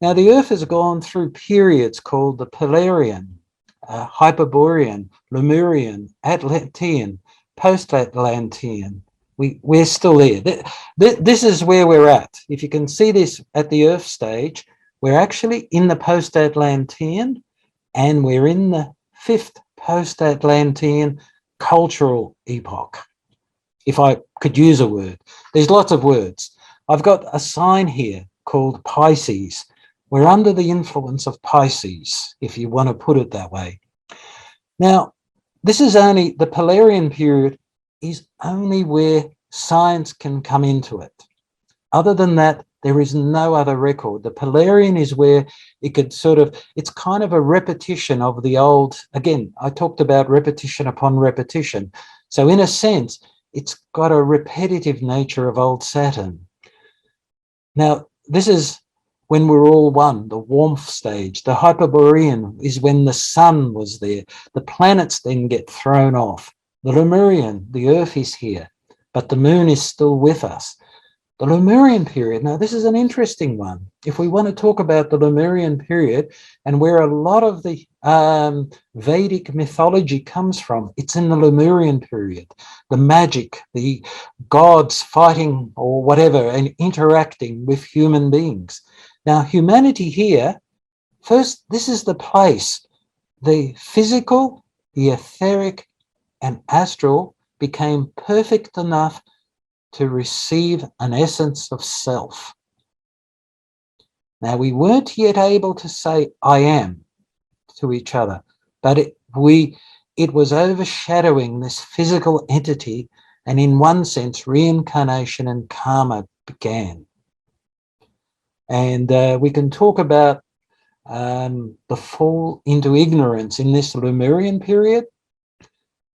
Now, the earth has gone through periods called the Pre-laya, Hyperborean, Lemurian, Atlantean, Post-Atlantean. We're still there. This is where we're at. If you can see this at the earth stage, we're actually in the Post-Atlantean, and we're in the 5th Post-Atlantean cultural epoch, if I could use a word. There's lots of words. I've got a sign here called Pisces. We're under the influence of Pisces, if you want to put it that way. Now, this is only, the Pre-laya period is only where science can come into it. Other than that, there is no other record. The Pre-laya is where it could sort of, it's kind of a repetition of the old, again, I talked about repetition upon repetition. So in a sense, it's got a repetitive nature of old Saturn. Now, this is when we're all one, the warmth stage. The Hyperborean is when the sun was there. The planets then get thrown off. The Lemurian, the earth is here, but the moon is still with us. The Lemurian period, now this is an interesting one. If we want to talk about the Lemurian period and where a lot of the Vedic mythology comes from, it's in the Lemurian period. The magic, the gods fighting or whatever and interacting with human beings. Now, humanity here, first, this is the place. The physical, the etheric, and astral became perfect enough to receive an essence of self. Now, we weren't yet able to say I am to each other, but it was overshadowing this physical entity, and in one sense, reincarnation and karma began. And we can talk about the fall into ignorance in this Lemurian period.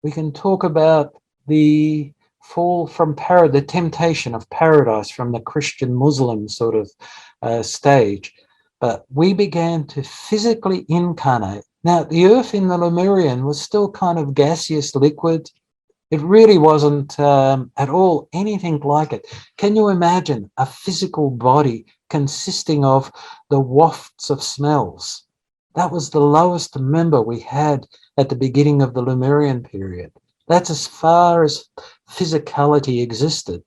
We can talk about the fall from the temptation of paradise from the Christian Muslim sort of stage. But we began to physically incarnate. Now, the earth in the Lemurian was still kind of gaseous liquid. It really wasn't at all anything like it. Can you imagine a physical body consisting of the wafts of smells? That was the lowest member we had at the beginning of the Lemurian period. That's as far as physicality existed.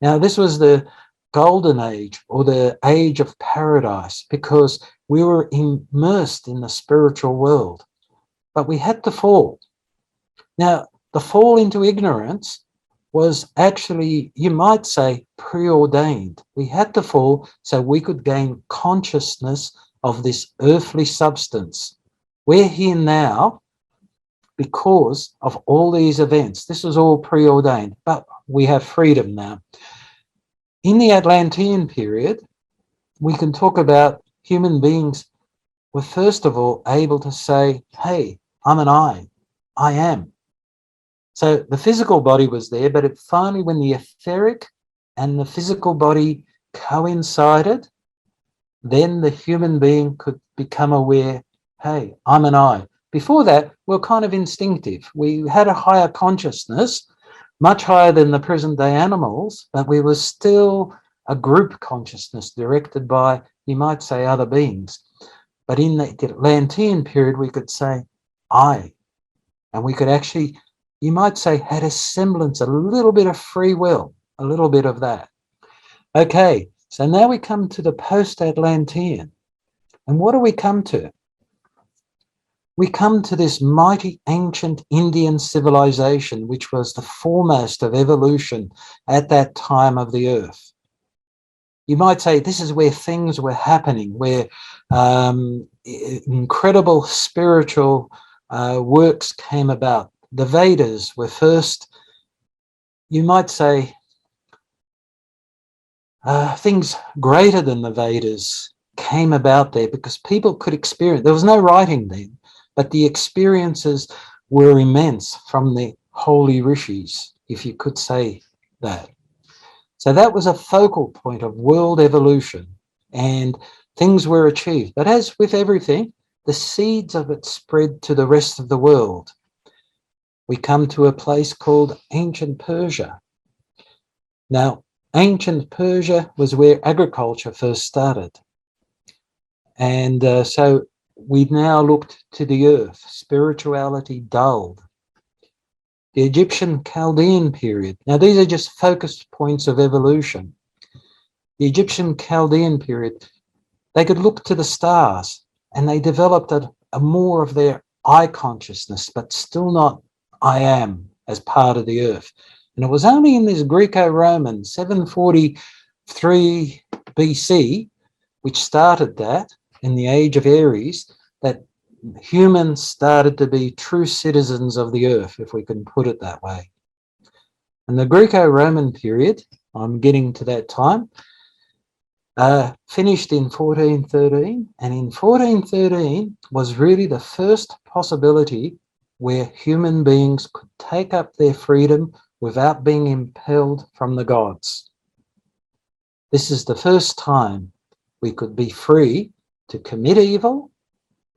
Now, this was the golden age, or the age of paradise, because we were immersed in the spiritual world. But we had to fall. Now, the fall into ignorance was actually, you might say, preordained. We had to fall so we could gain consciousness of this earthly substance. We're here now because of all these events. This was all preordained, but we have freedom now. In the Atlantean period, we can talk about human beings were first of all able to say, hey, I'm an I am. So the physical body was there, but it finally, when the etheric and the physical body coincided, then the human being could become aware, hey, I'm an I. Before that, we're kind of instinctive. We had a higher consciousness, much higher than the present day animals, but we were still a group consciousness directed by, you might say, other beings. But in the Atlantean period, we could say, I. And we could actually, you might say, had a semblance, a little bit of free will, a little bit of that. Okay, so now we come to the Post-Atlantean. And what do we come to? We come to this mighty ancient Indian civilization, which was the foremost of evolution at that time of the earth. You might say this is where things were happening, where incredible spiritual works came about. The Vedas were first, you might say, things greater than the Vedas came about there because people could experience. There was no writing then, but the experiences were immense from the holy rishis, if you could say that. So that was a focal point of world evolution, and things were achieved. But as with everything, the seeds of it spread to the rest of the world. We come to a place called ancient Persia. Now, ancient Persia was where agriculture first started. And so we've now looked to the earth, spirituality dulled. The Egyptian Chaldean period. Now, these are just focused points of evolution. The Egyptian Chaldean period, they could look to the stars and they developed a more of their I consciousness, but still not I am as part of the earth. And it was only in this Greco-Roman 743 BC, which started that in the age of Aries, that humans started to be true citizens of the earth, if we can put it that way. And the Greco-Roman period, I'm getting to that time, finished in 1413, and in 1413 was really the first possibility where human beings could take up their freedom without being impelled from the gods. This is the first time we could be free to commit evil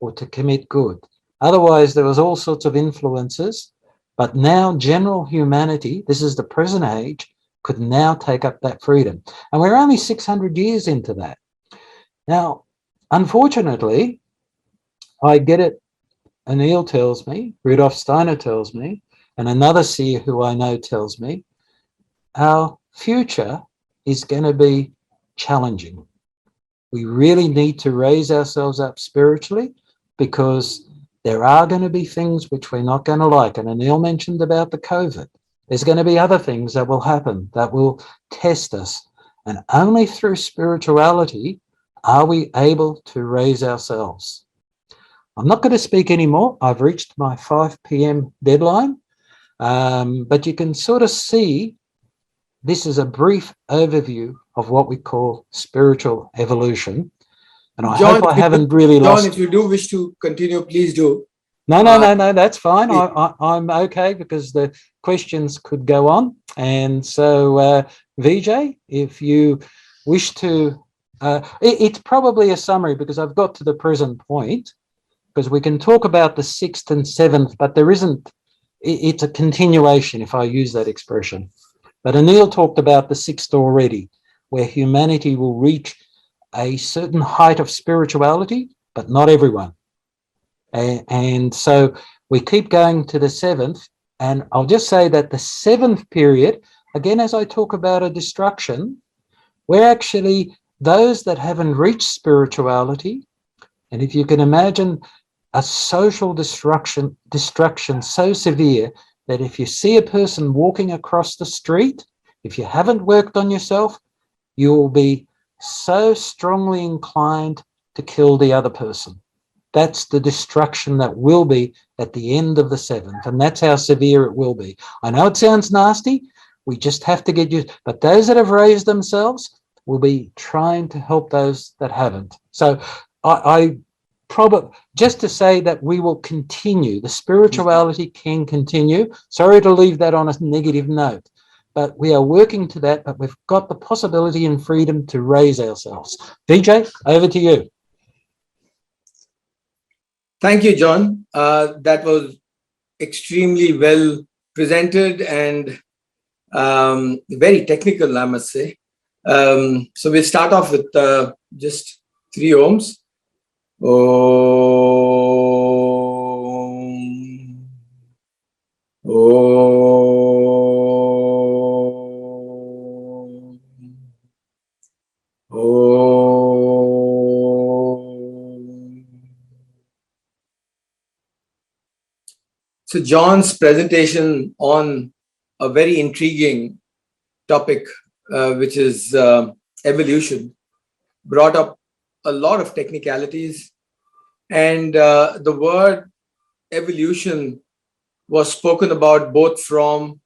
or to commit good. Otherwise, there was all sorts of influences, but now general humanity, this is the present age, could now take up that freedom. And we're only 600 years into that. Now, unfortunately, I get it, Anil tells me, Rudolf Steiner tells me, and another seer who I know tells me, our future is going to be challenging. We really need to raise ourselves up spiritually, because there are going to be things which we're not going to like. And Anil mentioned about the COVID. There's going to be other things that will happen that will test us. And only through spirituality are we able to raise ourselves. I'm not going to speak anymore. I've reached my 5 p.m. deadline. But you can sort of see this is a brief overview of what we call spiritual evolution. And I hope I haven't really lost... John, if you do wish to continue, please do. No, that's fine. I'm okay because the questions could go on. And so, Vijay, if you wish to... it's probably a summary because I've got to the present point, because we can talk about the 6th and 7th, but there isn't... It's a continuation, if I use that expression. But Anil talked about the 6th already, where humanity will reach a certain height of spirituality, but not everyone. And so we keep going to the 7th, and I'll just say that the 7th period, again, as I talk about a destruction, we're actually those that haven't reached spirituality. And if you can imagine a social destruction so severe that if you see a person walking across the street, if you haven't worked on yourself, you'll be so strongly inclined to kill the other person. That's the destruction that will be at the end of the 7th, and that's how severe it will be. I know it sounds nasty. We just have to get used. But those that have raised themselves will be trying to help those that haven't. So I probably, just to say that we will continue, the spirituality can continue. Sorry to leave that on a negative note, but we are working to that, but we've got the possibility and freedom to raise ourselves. Vijay, over to you. Thank you, John. That was extremely well presented and very technical, I must say. So we'll start off with just 3 ohms. Om. Om. Om. So John's presentation on a very intriguing topic, which is evolution, brought up a lot of technicalities, and the word evolution was spoken about both from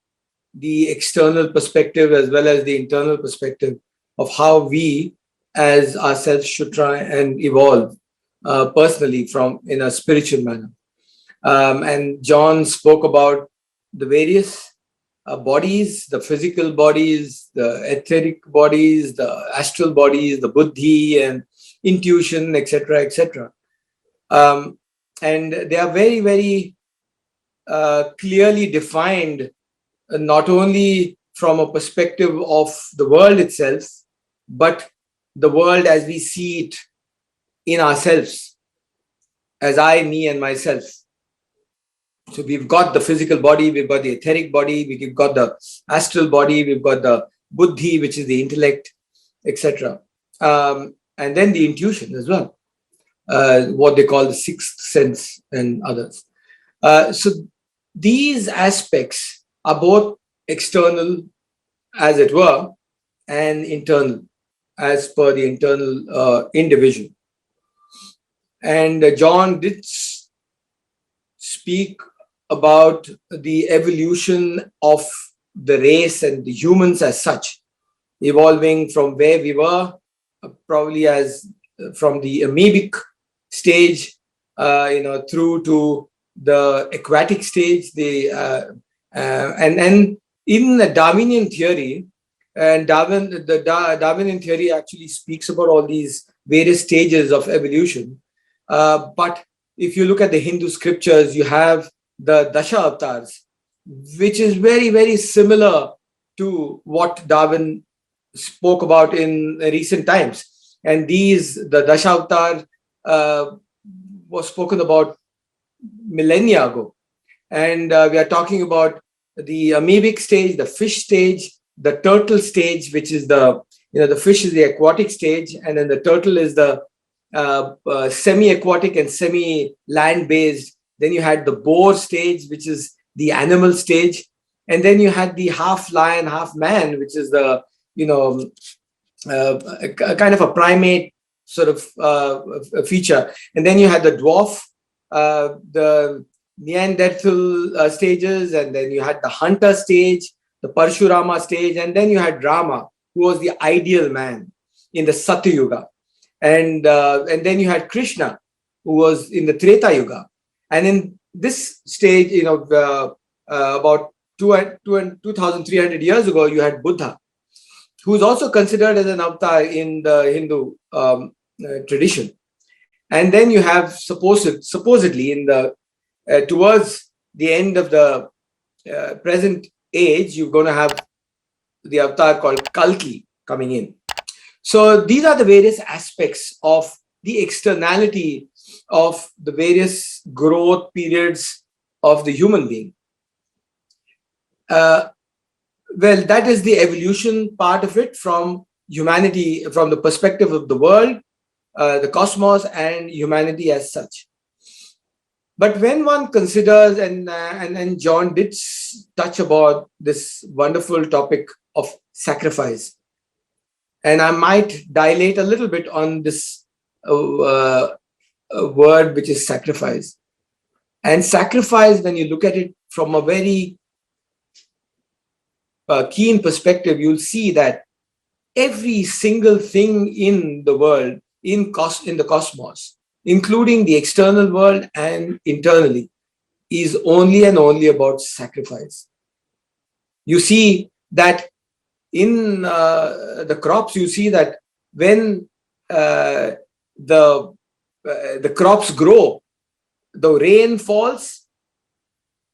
the external perspective as well as the internal perspective of how we as ourselves should try and evolve personally from in a spiritual manner. And John spoke about the various bodies, the physical bodies, the etheric bodies, the astral bodies, the buddhi and intuition, etc., etc. And they are very, very clearly defined, not only from a perspective of the world itself, but the world as we see it in ourselves, as I, me, and myself. So we've got the physical body, we've got the etheric body, we've got the astral body, we've got the buddhi, which is the intellect, etc. And then the intuition as well, what they call the 6th sense and others. So these aspects are both external, as it were, and internal, as per the internal individual. And John did speak about the evolution of the race and the humans as such, evolving from where we were, probably as from the amoebic stage, through to the aquatic stage. And in the Darwinian theory, and the Darwinian theory actually speaks about all these various stages of evolution. But if you look at the Hindu scriptures, you have the Dasha avatars, which is very, very similar to what Darwin spoke about in recent times. And the Dasha avatar was spoken about millennia ago. And we are talking about the amoebic stage, the fish stage, the turtle stage, which is the fish is the aquatic stage, and then the turtle is the semi-aquatic and semi-land based. Then you had the boar stage, which is the animal stage, And then you had the half lion, half man, which is the, a kind of a primate sort of a feature. And then you had the dwarf, the Neanderthal stages, and then you had the hunter stage, the Parshurama stage, and then you had Rama, who was the ideal man in the Satya Yuga. And then you had Krishna, who was in the Treta Yuga. And in this stage, about 2,300 years ago, you had Buddha, who is also considered as an avatar in the Hindu tradition. And then you have supposedly in the towards the end of the present age, you're going to have the avatar called Kalki coming in. So these are the various aspects of the externality of the various growth periods of the human being. Well, that is the evolution part of it from humanity, from the perspective of the world, the cosmos, and humanity as such. But when one considers, and John did touch about this wonderful topic of sacrifice, and I might dilate a little bit on this word, which is sacrifice. And sacrifice, when you look at it from a very keen perspective, you'll see that every single thing in the world, in the cosmos, including the external world and internally, is only and only about sacrifice. You see that in the crops, you see that when the crops grow, the rain falls,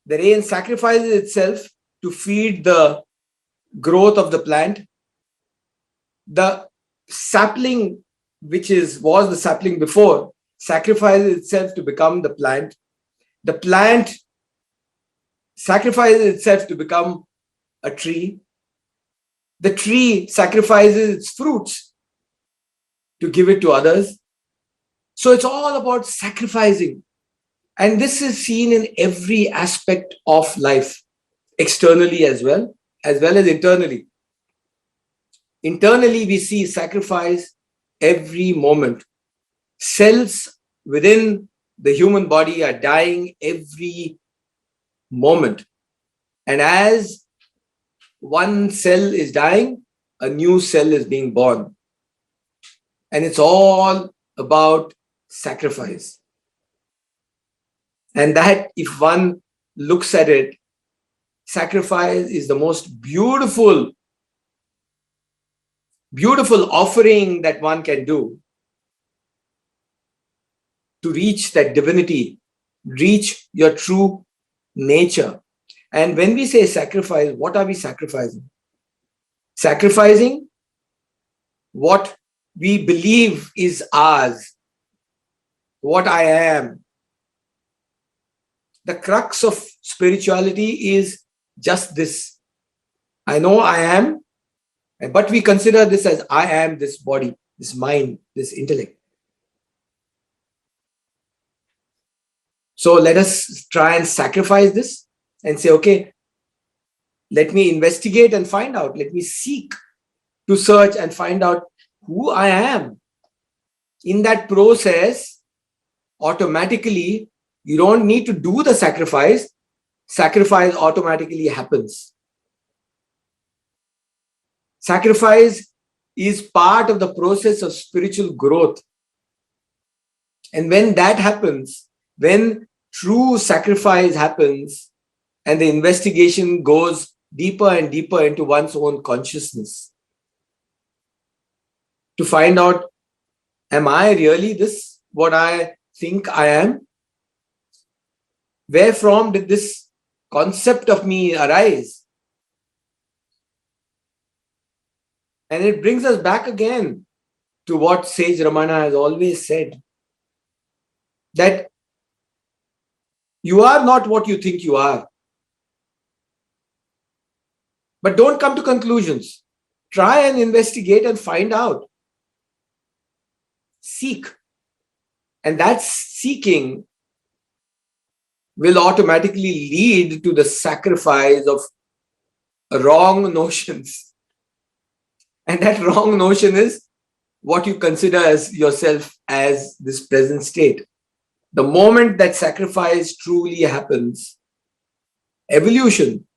the rain sacrifices itself to feed the growth of the plant. The sapling, which was the sapling before, sacrifices itself to become the plant. The plant sacrifices itself to become a tree. The tree sacrifices its fruits to give it to others. So it's all about sacrificing. And this is seen in every aspect of life, externally as well as internally. Internally, we see sacrifice every moment. Cells within the human body are dying every moment. And as one cell is dying, a new cell is being born. And it's all about sacrifice. And that, if one looks at it, sacrifice is the most beautiful offering that one can do to reach that divinity, reach your true nature. And when we say sacrifice, what are we sacrificing? Sacrificing what we believe is ours, what I am. The crux of spirituality is just this. I know I am, but we consider this as I am this body, this mind, this intellect. So let us try and sacrifice this and say, okay, let me investigate and find out. Let me seek to search and find out who I am. In that process, automatically, you don't need to do the sacrifice. Sacrifice automatically happens. Sacrifice is part of the process of spiritual growth. And when that happens, when true sacrifice happens, and the investigation goes deeper and deeper into one's own consciousness to find out, am I really this, what I think I am? Where from did this concept of me arise? And it brings us back again to what Sage Ramana has always said, that you are not what you think you are. But don't come to conclusions. Try and investigate and find out. Seek. And that seeking will automatically lead to the sacrifice of wrong notions. And that wrong notion is what you consider as yourself as this present state. The moment that sacrifice truly happens, evolution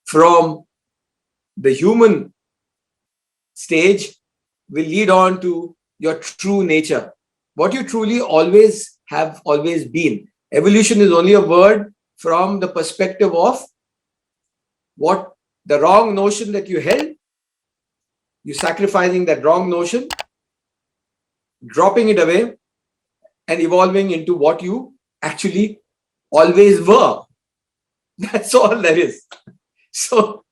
from the human stage will lead on to your true nature, what you truly have always been. Evolution is only a word from the perspective of what the wrong notion that you held, you sacrificing that wrong notion, dropping it away, and evolving into what you actually always were. That's all there is. So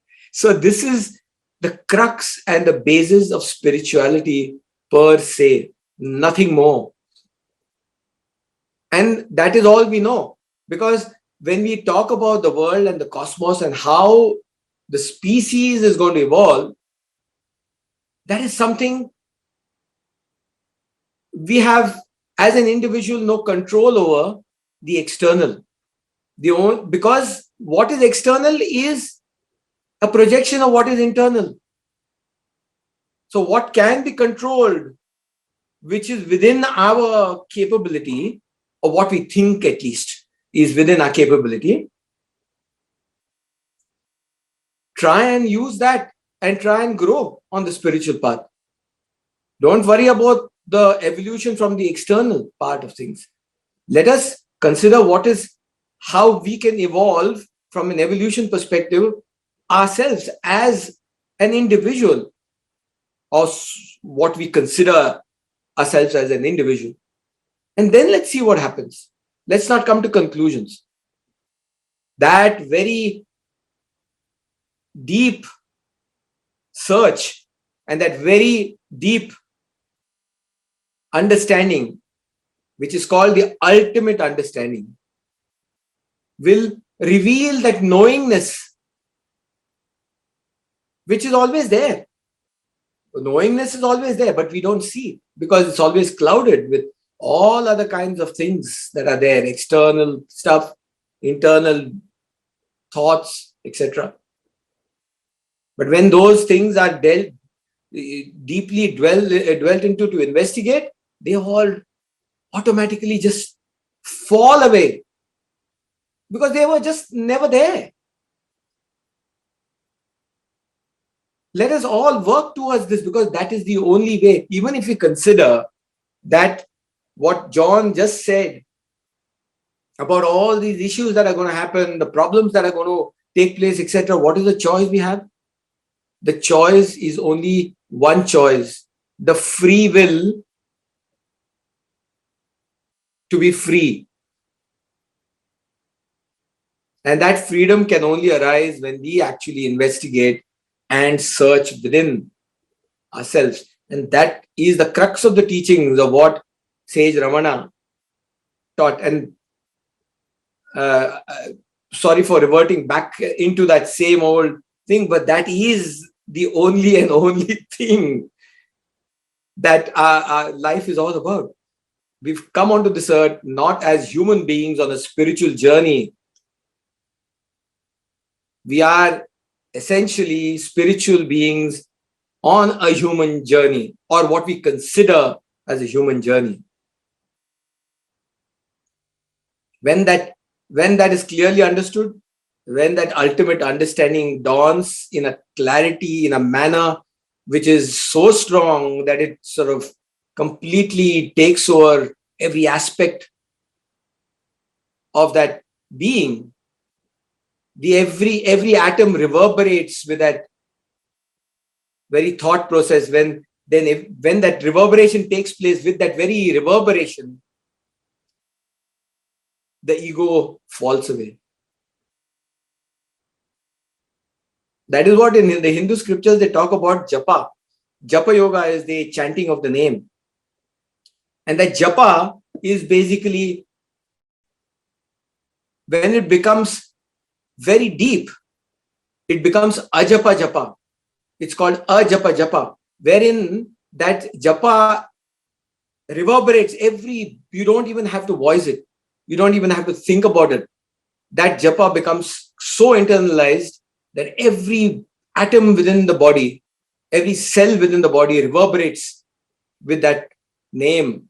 this is the crux and the basis of spirituality per se, nothing more. And that is all we know. Because when we talk about the world and the cosmos and how the species is going to evolve, that is something we have as an individual no control over the external. Because what is external is a projection of what is internal. So what can be controlled, which is within our capability, or what we think at least is within our capability, try and use that and try and grow on the spiritual path. Don't worry about the evolution from the external part of things. Let us consider how we can evolve from an evolution perspective ourselves as an individual, or what we consider ourselves as an individual. And then let's see what happens. Let's not come to conclusions. That very deep search and that very deep understanding, which is called the ultimate understanding, will reveal that knowingness, which is always there. Knowingness is always there, but we don't see it because it's always clouded with all other kinds of things that are there, external stuff, internal thoughts, etc. But when those things are deeply dwelt into to investigate, they all automatically just fall away because they were just never there. Let us all work towards this, because that is the only way. Even if we consider that what John just said about all these issues that are going to happen, the problems that are going to take place, etc., what is the choice we have? The choice is only one choice: the free will to be free. And that freedom can only arise when we actually investigate and search within ourselves. And that is the crux of the teachings of what Sage Ramana taught. And sorry for reverting back into that same old thing, but that is the only and only thing that our life is all about. We've come onto this earth not as human beings on a spiritual journey. We are essentially spiritual beings on a human journey, or what we consider as a human journey. When that is clearly understood, when that ultimate understanding dawns in a clarity, in a manner which is so strong that it sort of completely takes over every aspect of that being, every atom reverberates with that very thought process. When that reverberation takes place, with that very reverberation, the ego falls away. That is what in the Hindu scriptures they talk about Japa. Japa yoga is the chanting of the name. And that Japa is basically, when it becomes very deep, it becomes Ajapa Japa. It's called Ajapa Japa, wherein that Japa reverberates you don't even have to voice it. You don't even have to think about it. That Japa becomes so internalized that every atom within the body, every cell within the body reverberates with that name.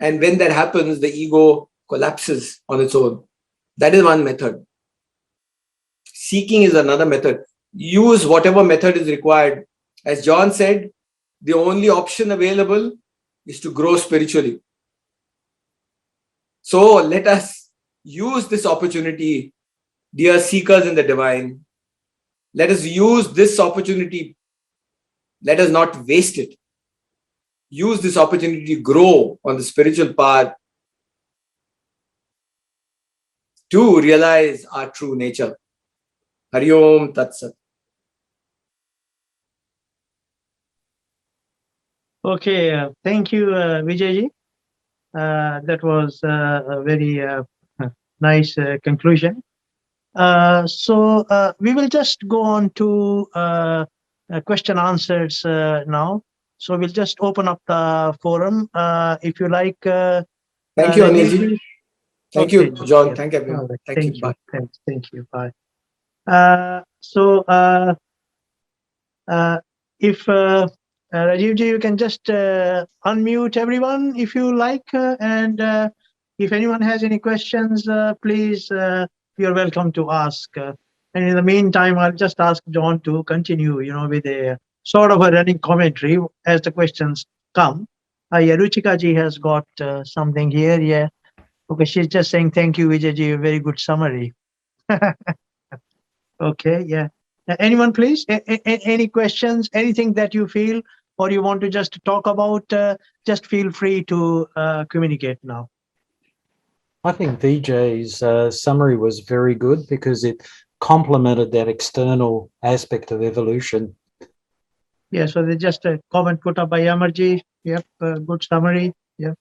And when that happens, the ego collapses on its own. That is one method. Seeking is another method. Use whatever method is required. As John said, the only option available is to grow spiritually. So let us use this opportunity, dear seekers in the divine. Let us use this opportunity. Let us not waste it. Use this opportunity to grow on the spiritual path to realize our true nature. Hari Om Tat Sat. Okay, thank you, Vijayji. That was a very nice conclusion. So we will just go on to question answers now. So we'll just open up the forum. If you like. Thank you, Rajiv, Anilji. please. Thank Okay, you, John. yeah. Thank everyone. All right. Thank you. Bye. Thank you. Bye. So if Rajivji, you can just unmute everyone if you like, and if anyone has any questions, please, you're welcome to ask. And in the meantime, I'll just ask John to continue, with a sort of a running commentary as the questions come. Yeah, Ruchika ji has got something here. Yeah. Okay, she's just saying thank you, Vijayji, a very good summary. Okay, yeah. Anyone, please? Any questions? Anything that you feel or you want to just talk about? Just feel free to communicate now. I think Vijay's summary was very good because it complemented that external aspect of evolution. Yeah, so there's just a comment put up by Amarji. Yep, good summary. Yep.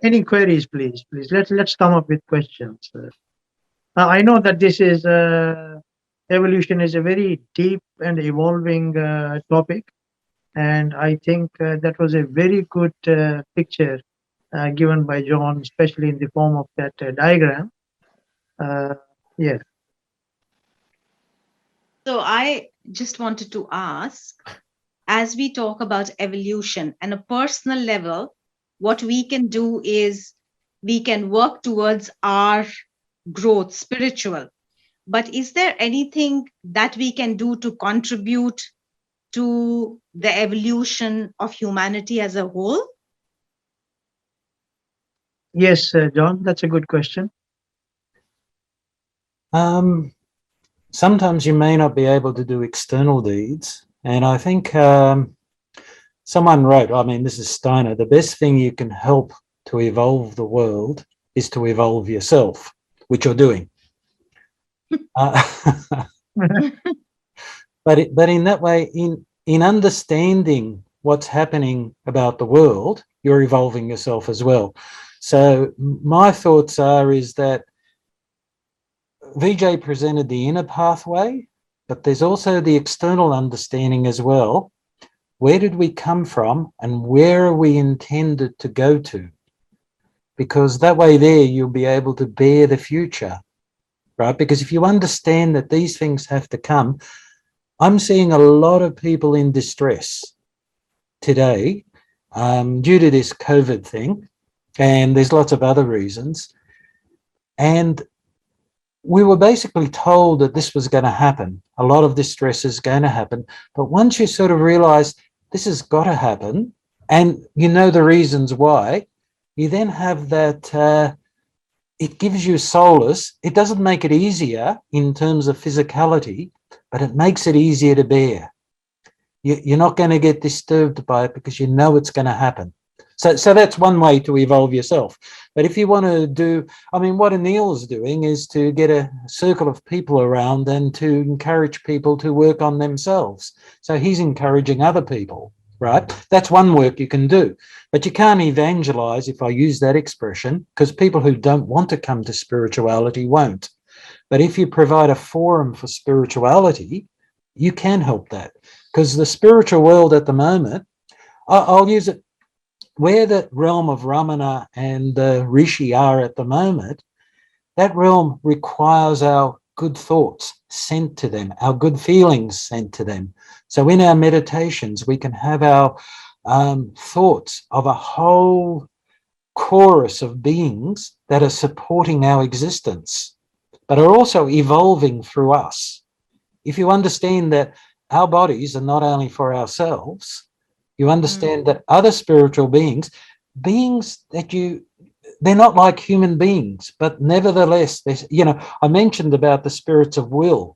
Any queries, please? Let's come up with questions. I know that this is evolution is a very deep and evolving topic, and I think that was a very good picture given by John, especially in the form of that diagram. Yeah. So I just wanted to ask, as we talk about evolution and a personal level, what we can do is we can work towards our growth, spiritual. But is there anything that we can do to contribute to the evolution of humanity as a whole? Yes, John, that's a good question. Sometimes you may not be able to do external deeds. And I think someone wrote, I mean, this is Steiner, the best thing you can help to evolve the world is to evolve yourself, which you're doing. But in that way, in understanding what's happening about the world, you're evolving yourself as well. So my thoughts is that Vijay presented the inner pathway, but there's also the external understanding as well. Where did we come from and where are we intended to go to? Because that way there you'll be able to bear the future, right? Because if you understand that these things have to come, I'm seeing a lot of people in distress today due to this COVID thing, and there's lots of other reasons. And we were basically told that this was going to happen. A lot of distress is going to happen. But once you sort of realize this has got to happen, and you know the reasons why, you then have that, it gives you solace. It doesn't make it easier in terms of physicality, but it makes it easier to bear. You're not going to get disturbed by it because you know it's going to happen. So that's one way to evolve yourself. But if you want to do, I mean, what Anil's doing is to get a circle of people around and to encourage people to work on themselves. So he's encouraging other people, right? That's one work you can do. But you can't evangelize, if I use that expression, because people who don't want to come to spirituality won't. But if you provide a forum for spirituality, you can help that. Because the spiritual world at the moment, I'll use it, where the realm of Ramana and Rishi are at the moment, that realm requires our good thoughts sent to them, our good feelings sent to them. So in our meditations, we can have our thoughts of a whole chorus of beings that are supporting our existence, but are also evolving through us. If you understand that our bodies are not only for ourselves, you understand that other spiritual beings that they're not like human beings, but nevertheless, I mentioned about the spirits of will,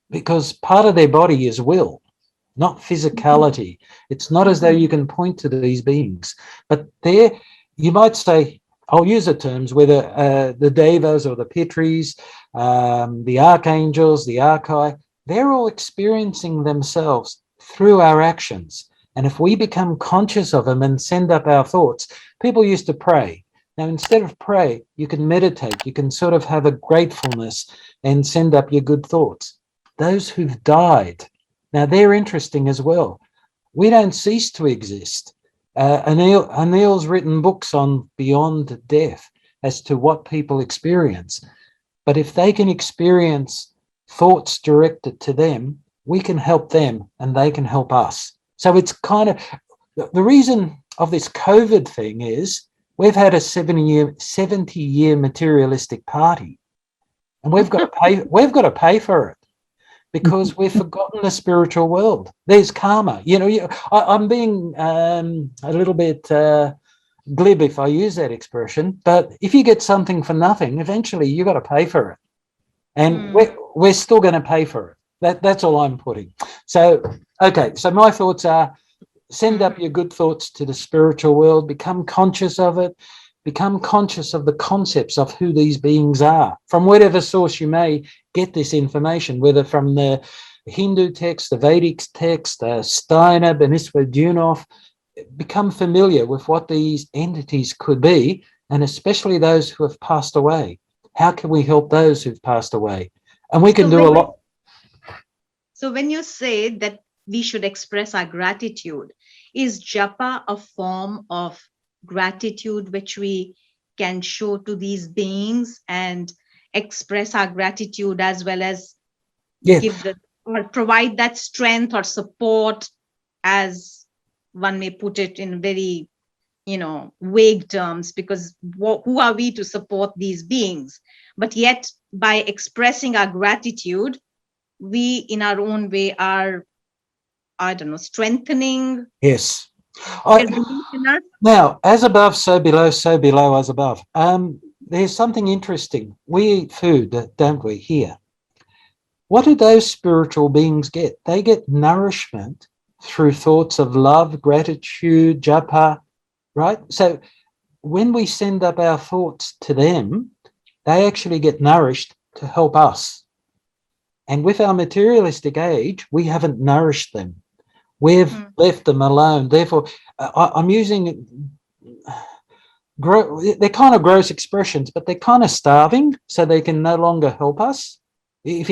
because part of their body is will, not physicality. It's not as though you can point to these beings, but you might say, I'll use the terms, whether the devas or the pitris, the archangels, the archai, they're all experiencing themselves through our actions. And if we become conscious of them and send up our thoughts, people used to pray. Now, instead of pray, you can meditate. You can sort of have a gratefulness and send up your good thoughts. Those who've died, now they're interesting as well. We don't cease to exist. Anil's written books on beyond death as to what people experience. But if they can experience thoughts directed to them, we can help them and they can help us. So it's kind of the reason of this COVID thing is we've had a 70-year materialistic party, and we've got to pay for it because we've forgotten the spiritual world. There's karma. I'm being a little bit glib if I use that expression, but if you get something for nothing, eventually you got to pay for it, and we're still going to pay for it. That's all I'm putting. So, okay, so my thoughts are, send up your good thoughts to the spiritual world, become conscious of it, become conscious of the concepts of who these beings are, from whatever source you may get this information, whether from the Hindu text, the Vedic text, Steiner, Beniswa Dunov. Become familiar with what these entities could be, and especially those who have passed away. How can we help those who've passed away? And we can do a lot. So when you say that we should express our gratitude, is Japa a form of gratitude which we can show to these beings and express our gratitude as well as or provide that strength or support, as one may put it in very, vague terms, because who are we to support these beings? But yet by expressing our gratitude, we in our own way are, strengthening. Yes. Now, as above, so below as above. There's something interesting. We eat food, don't we, here? What do those spiritual beings get? They get nourishment through thoughts of love, gratitude, japa, right? So when we send up our thoughts to them, they actually get nourished to help us. And with our materialistic age, we haven't nourished them. We've left them alone. Therefore, I'm using they're kind of gross expressions, but they're kind of starving, so they can no longer help us. They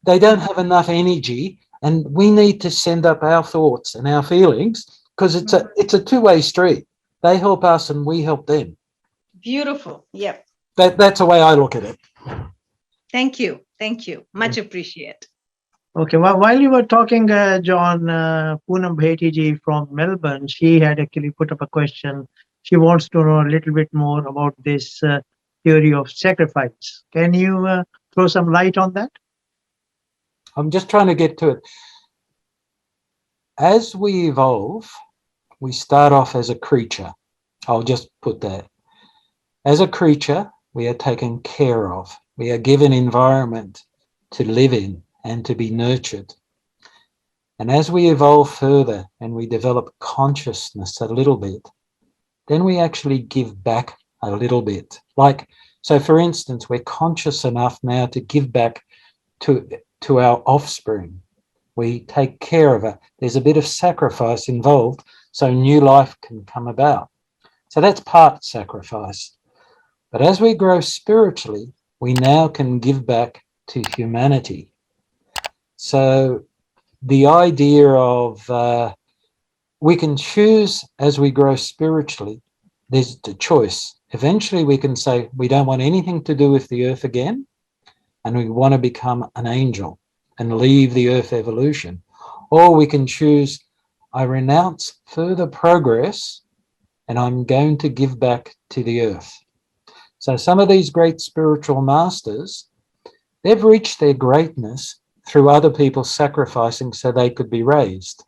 don't have enough energy, and we need to send up our thoughts and our feelings, because it's a two-way street. They help us and we help them. Beautiful. Yep. That's the way I look at it. Thank you. Much appreciate. Okay, while you were talking, John, Poonam Bhetiji from Melbourne, she had actually put up a question. She wants to know a little bit more about this theory of sacrifice. Can you throw some light on that? I'm just trying to get to it. As we evolve, we start off as a creature. I'll just put that. As a creature, we are taken care of. We are given environment to live in and to be nurtured. And as we evolve further and we develop consciousness a little bit, then we actually give back a little bit. So for instance, we're conscious enough now to give back to our offspring. We take care of it. There's a bit of sacrifice involved, so new life can come about. So that's part sacrifice. But as we grow spiritually, we now can give back to humanity. So the idea of we can choose as we grow spiritually, there's the choice. Eventually we can say we don't want anything to do with the earth again. and we want to become an angel and leave the earth evolution. Or we can choose, I renounce further progress and I'm going to give back to the earth. So some of these great spiritual masters, they've reached their greatness through other people sacrificing so they could be raised.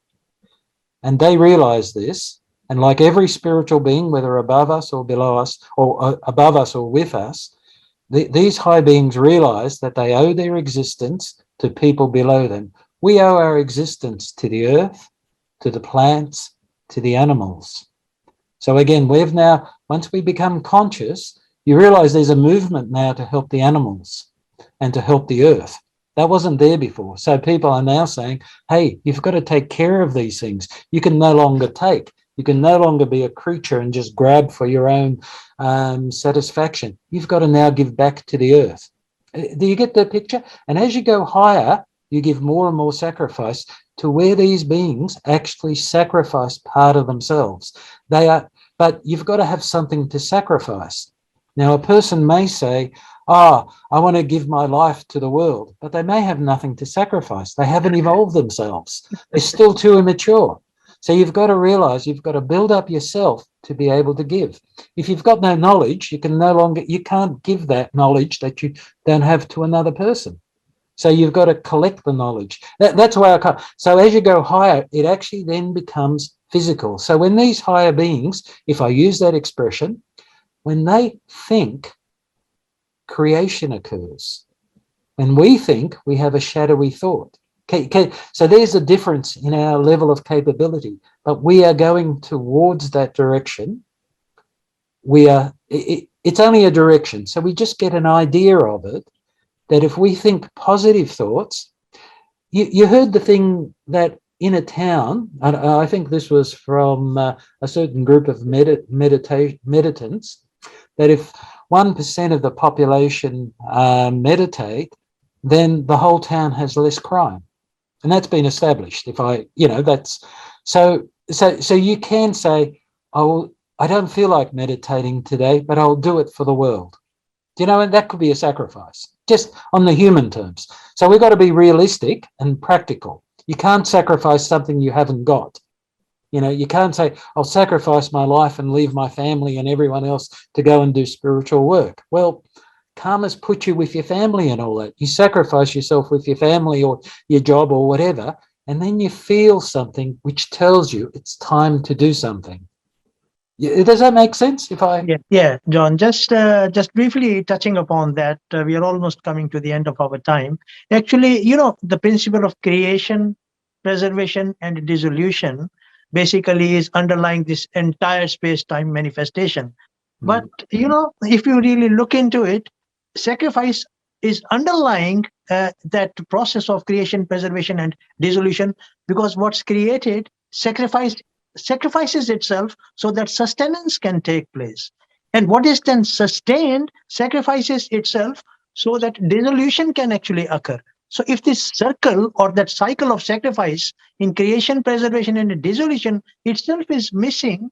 And they realize this. And like every spiritual being, whether above us or below us, or above us or with us, these high beings realize that they owe their existence to people below them. We owe our existence to the earth, to the plants, to the animals. So again, we've now, once we become conscious, you realize there's a movement now to help the animals and to help the earth. That wasn't there before. So people are now saying, hey, you've got to take care of these things. You can no longer take. You can no longer be a creature and just grab for your own satisfaction. You've got to now give back to the earth. Do you get the picture? And as you go higher, you give more and more sacrifice to where these beings actually sacrifice part of themselves. But you've got to have something to sacrifice. Now, a person may say, I want to give my life to the world, but they may have nothing to sacrifice. They haven't evolved themselves. They're still too immature. So you've got to realize you've got to build up yourself to be able to give. If you've got no knowledge, you can't give that knowledge that you don't have to another person. So you've got to collect the knowledge. That's why so as you go higher, it actually then becomes physical. So when these higher beings, if I use that expression, when they think, creation occurs. When we think, we have a shadowy thought. So there's a difference in our level of capability, but we are going towards that direction. It's only a direction. So we just get an idea of it, that if we think positive thoughts, you heard the thing that in a town, and I think this was from a certain group of meditants, that if 1% of the population meditate, then the whole town has less crime. And that's been established. So you can say, I don't feel like meditating today, but I'll do it for the world. And that could be a sacrifice, just on the human terms. So we've got to be realistic and practical. You can't sacrifice something you haven't got. You can't say, I'll sacrifice my life and leave my family and everyone else to go and do spiritual work. Well, karma's put you with your family and all that. You sacrifice yourself with your family or your job or whatever, and then you feel something which tells you it's time to do something. Does that make sense? Yeah, John, just briefly touching upon that, we are almost coming to the end of our time. Actually, the principle of creation, preservation, and dissolution basically is underlying this entire space-time manifestation. But, if you really look into it, sacrifice is underlying that process of creation, preservation, and dissolution, because what's created sacrifices itself so that sustenance can take place. And what is then sustained sacrifices itself so that dissolution can actually occur. So if this circle or that cycle of sacrifice in creation, preservation, and dissolution itself is missing,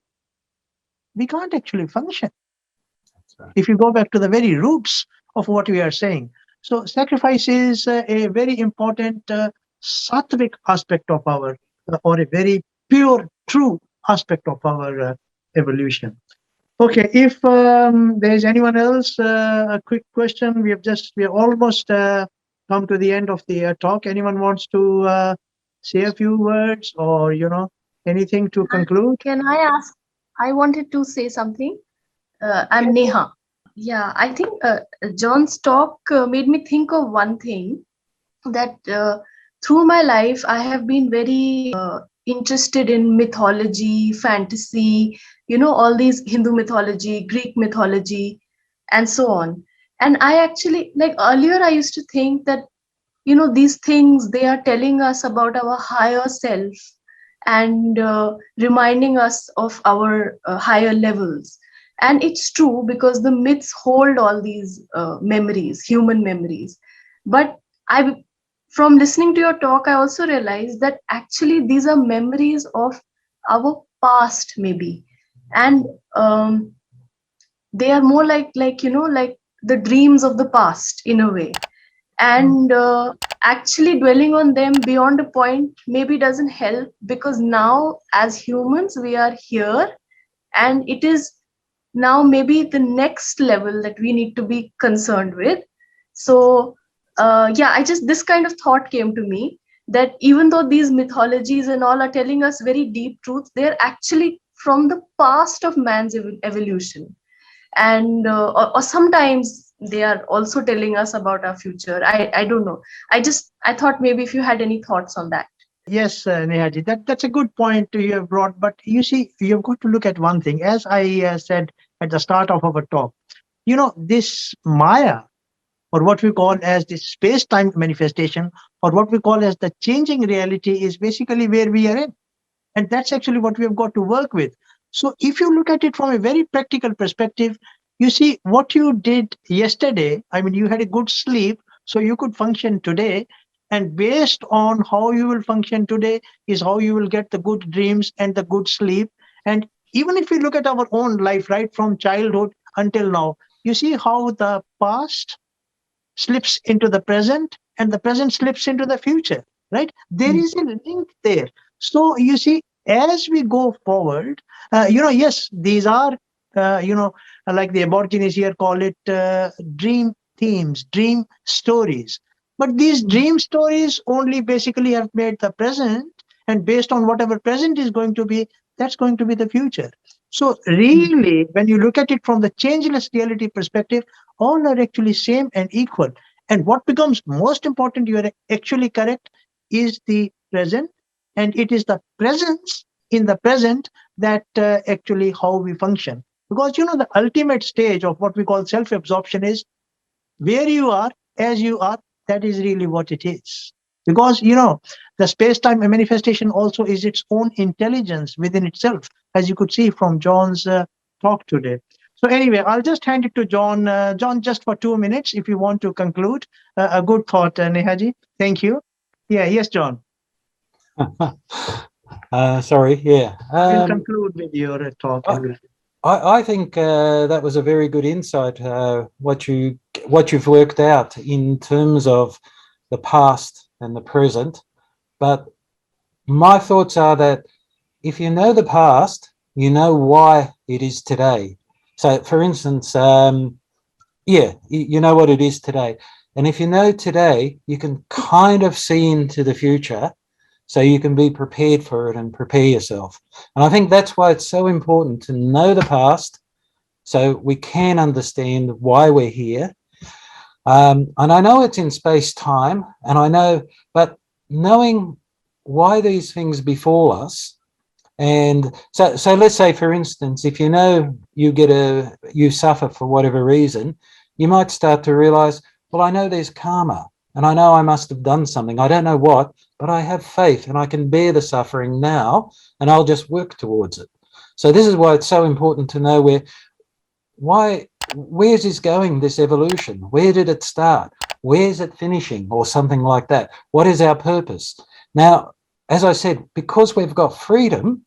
we can't actually function. Right. If you go back to the very roots of what we are saying. So sacrifice is a very important sattvic aspect of our, or a very pure, true aspect of our evolution. Okay, if there is anyone else, a quick question. We have almost come to the end of the talk. Anyone wants to say a few words or, anything to conclude? Can I ask? I wanted to say something. I'm Neha. Yeah, I think John's talk made me think of one thing, that through my life, I have been very interested in mythology, fantasy, all these Hindu mythology, Greek mythology, and so on. And I actually, like earlier, I used to think that, these things, they are telling us about our higher self and reminding us of our higher levels. And it's true, because the myths hold all these memories, human memories. But from listening to your talk, I also realized that actually these are memories of our past, maybe. And they are more like the dreams of the past in a way. and actually dwelling on them beyond a point maybe doesn't help, because now as humans we are here, and it is now maybe the next level that we need to be concerned with. So yeah, I just, this kind of thought came to me, that even though these mythologies and all are telling us very deep truths, they're actually from the past of man's evolution. And or sometimes they are also telling us about our future. I don't know. I thought maybe if you had any thoughts on that. Yes, Nehaji, that's a good point you have brought. But you see, you've got to look at one thing. As I said at the start of our talk, this Maya, or what we call as the space-time manifestation, or what we call as the changing reality, is basically where we are in. And that's actually what we have got to work with. So if you look at it from a very practical perspective, you see what you did yesterday. I mean, you had a good sleep, so you could function today. And based on how you will function today is how you will get the good dreams and the good sleep. And even if we look at our own life, right from childhood until now, you see how the past slips into the present and the present slips into the future, right? There is a link there. So you see, as we go forward, yes, these are like the aborigines here call it dream themes, dream stories. But these dream stories only basically have made the present, and based on whatever present is going to be, that's going to be the future. So really, when you look at it from the changeless reality perspective, all are actually same and equal. And what becomes most important, you are actually correct, is the present. And it is the presence in the present that actually how we function. Because, the ultimate stage of what we call self-absorption is where you are, as you are, that is really what it is. Because, the space-time manifestation also is its own intelligence within itself, as you could see from John's talk today. So anyway, I'll just hand it to John. John, just for 2 minutes, if you want to conclude. A good thought, Nehaji. Thank you. Yeah, yes, John. Sorry, yeah. We'll conclude with your talk. I think that was a very good insight. What you've worked out in terms of the past and the present. But my thoughts are that if you know the past, you know why it is today. So, for instance, you know what it is today. And if you know today, you can kind of see into the future, so you can be prepared for it and prepare yourself. And I think that's why it's so important to know the past, so we can understand why we're here. And I know it's in space-time, and I know, but knowing why these things befall us. And so let's say, for instance, if you know you suffer for whatever reason, you might start to realize, well, I know there's karma, and I know I must have done something. I don't know what, but I have faith and I can bear the suffering now, and I'll just work towards it. So this is why it's so important to know where's this going, this evolution? Where did it start? Where's it finishing, or something like that? What is our purpose? Now, as I said, because we've got freedom,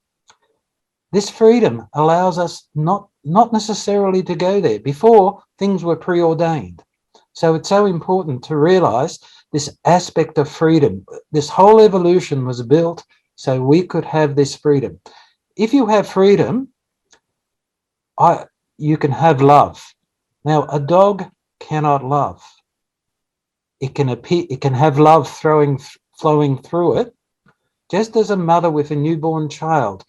this freedom allows us not necessarily to go there. Before, things were preordained. So it's so important to realize this aspect of freedom. This whole evolution was built so we could have this freedom. If you have freedom, you can have love. Now, a dog cannot love. It can have love flowing through it, just as a mother with a newborn child.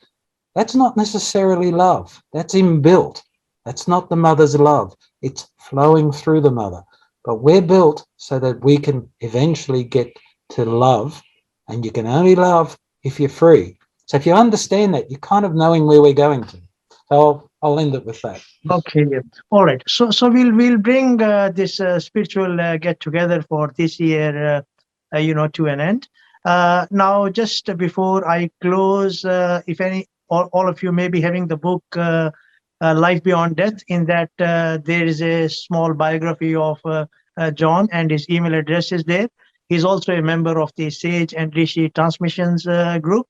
That's not necessarily love. That's inbuilt. That's not the mother's love. It's flowing through the mother. But we're built so that we can eventually get to love, and you can only love if you're free. So if you understand that, you're kind of knowing where we're going to. So I'll end it with that. Okay. All right. So we'll bring this spiritual get together for this year, to an end. Now, just before I close, if any, all of you may be having the book Life Beyond Death. In that, there is a small biography of John, and his email address is there. He's also a member of the Sage and Rishi Transmissions group.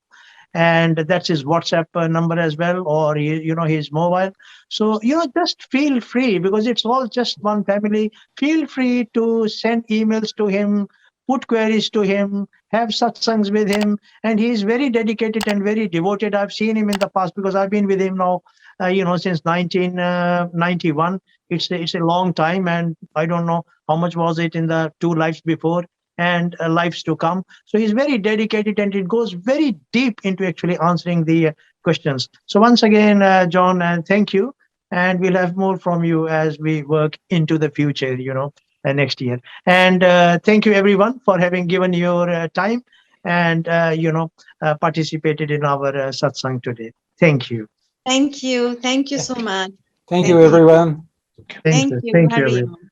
and that's his WhatsApp number as well, or his mobile. So just feel free, because it's all just one family. Feel free to send emails to him, put queries to him, have satsangs with him, and he is very dedicated and very devoted. I've seen him in the past, because I've been with him now, since 1991. It's a long time, and I don't know how much was it in the 2 lives before and lives to come. So he's very dedicated, and it goes very deep into actually answering the questions. So once again, John, thank you, and we'll have more from you as we work into the future, next year. And thank you everyone for having given your time and participated in our satsang today. Thank you. Thank you. Thank you so much. Thank Thank you, you. everyone. Thank Thank you. you, Thank you, everyone. everyone.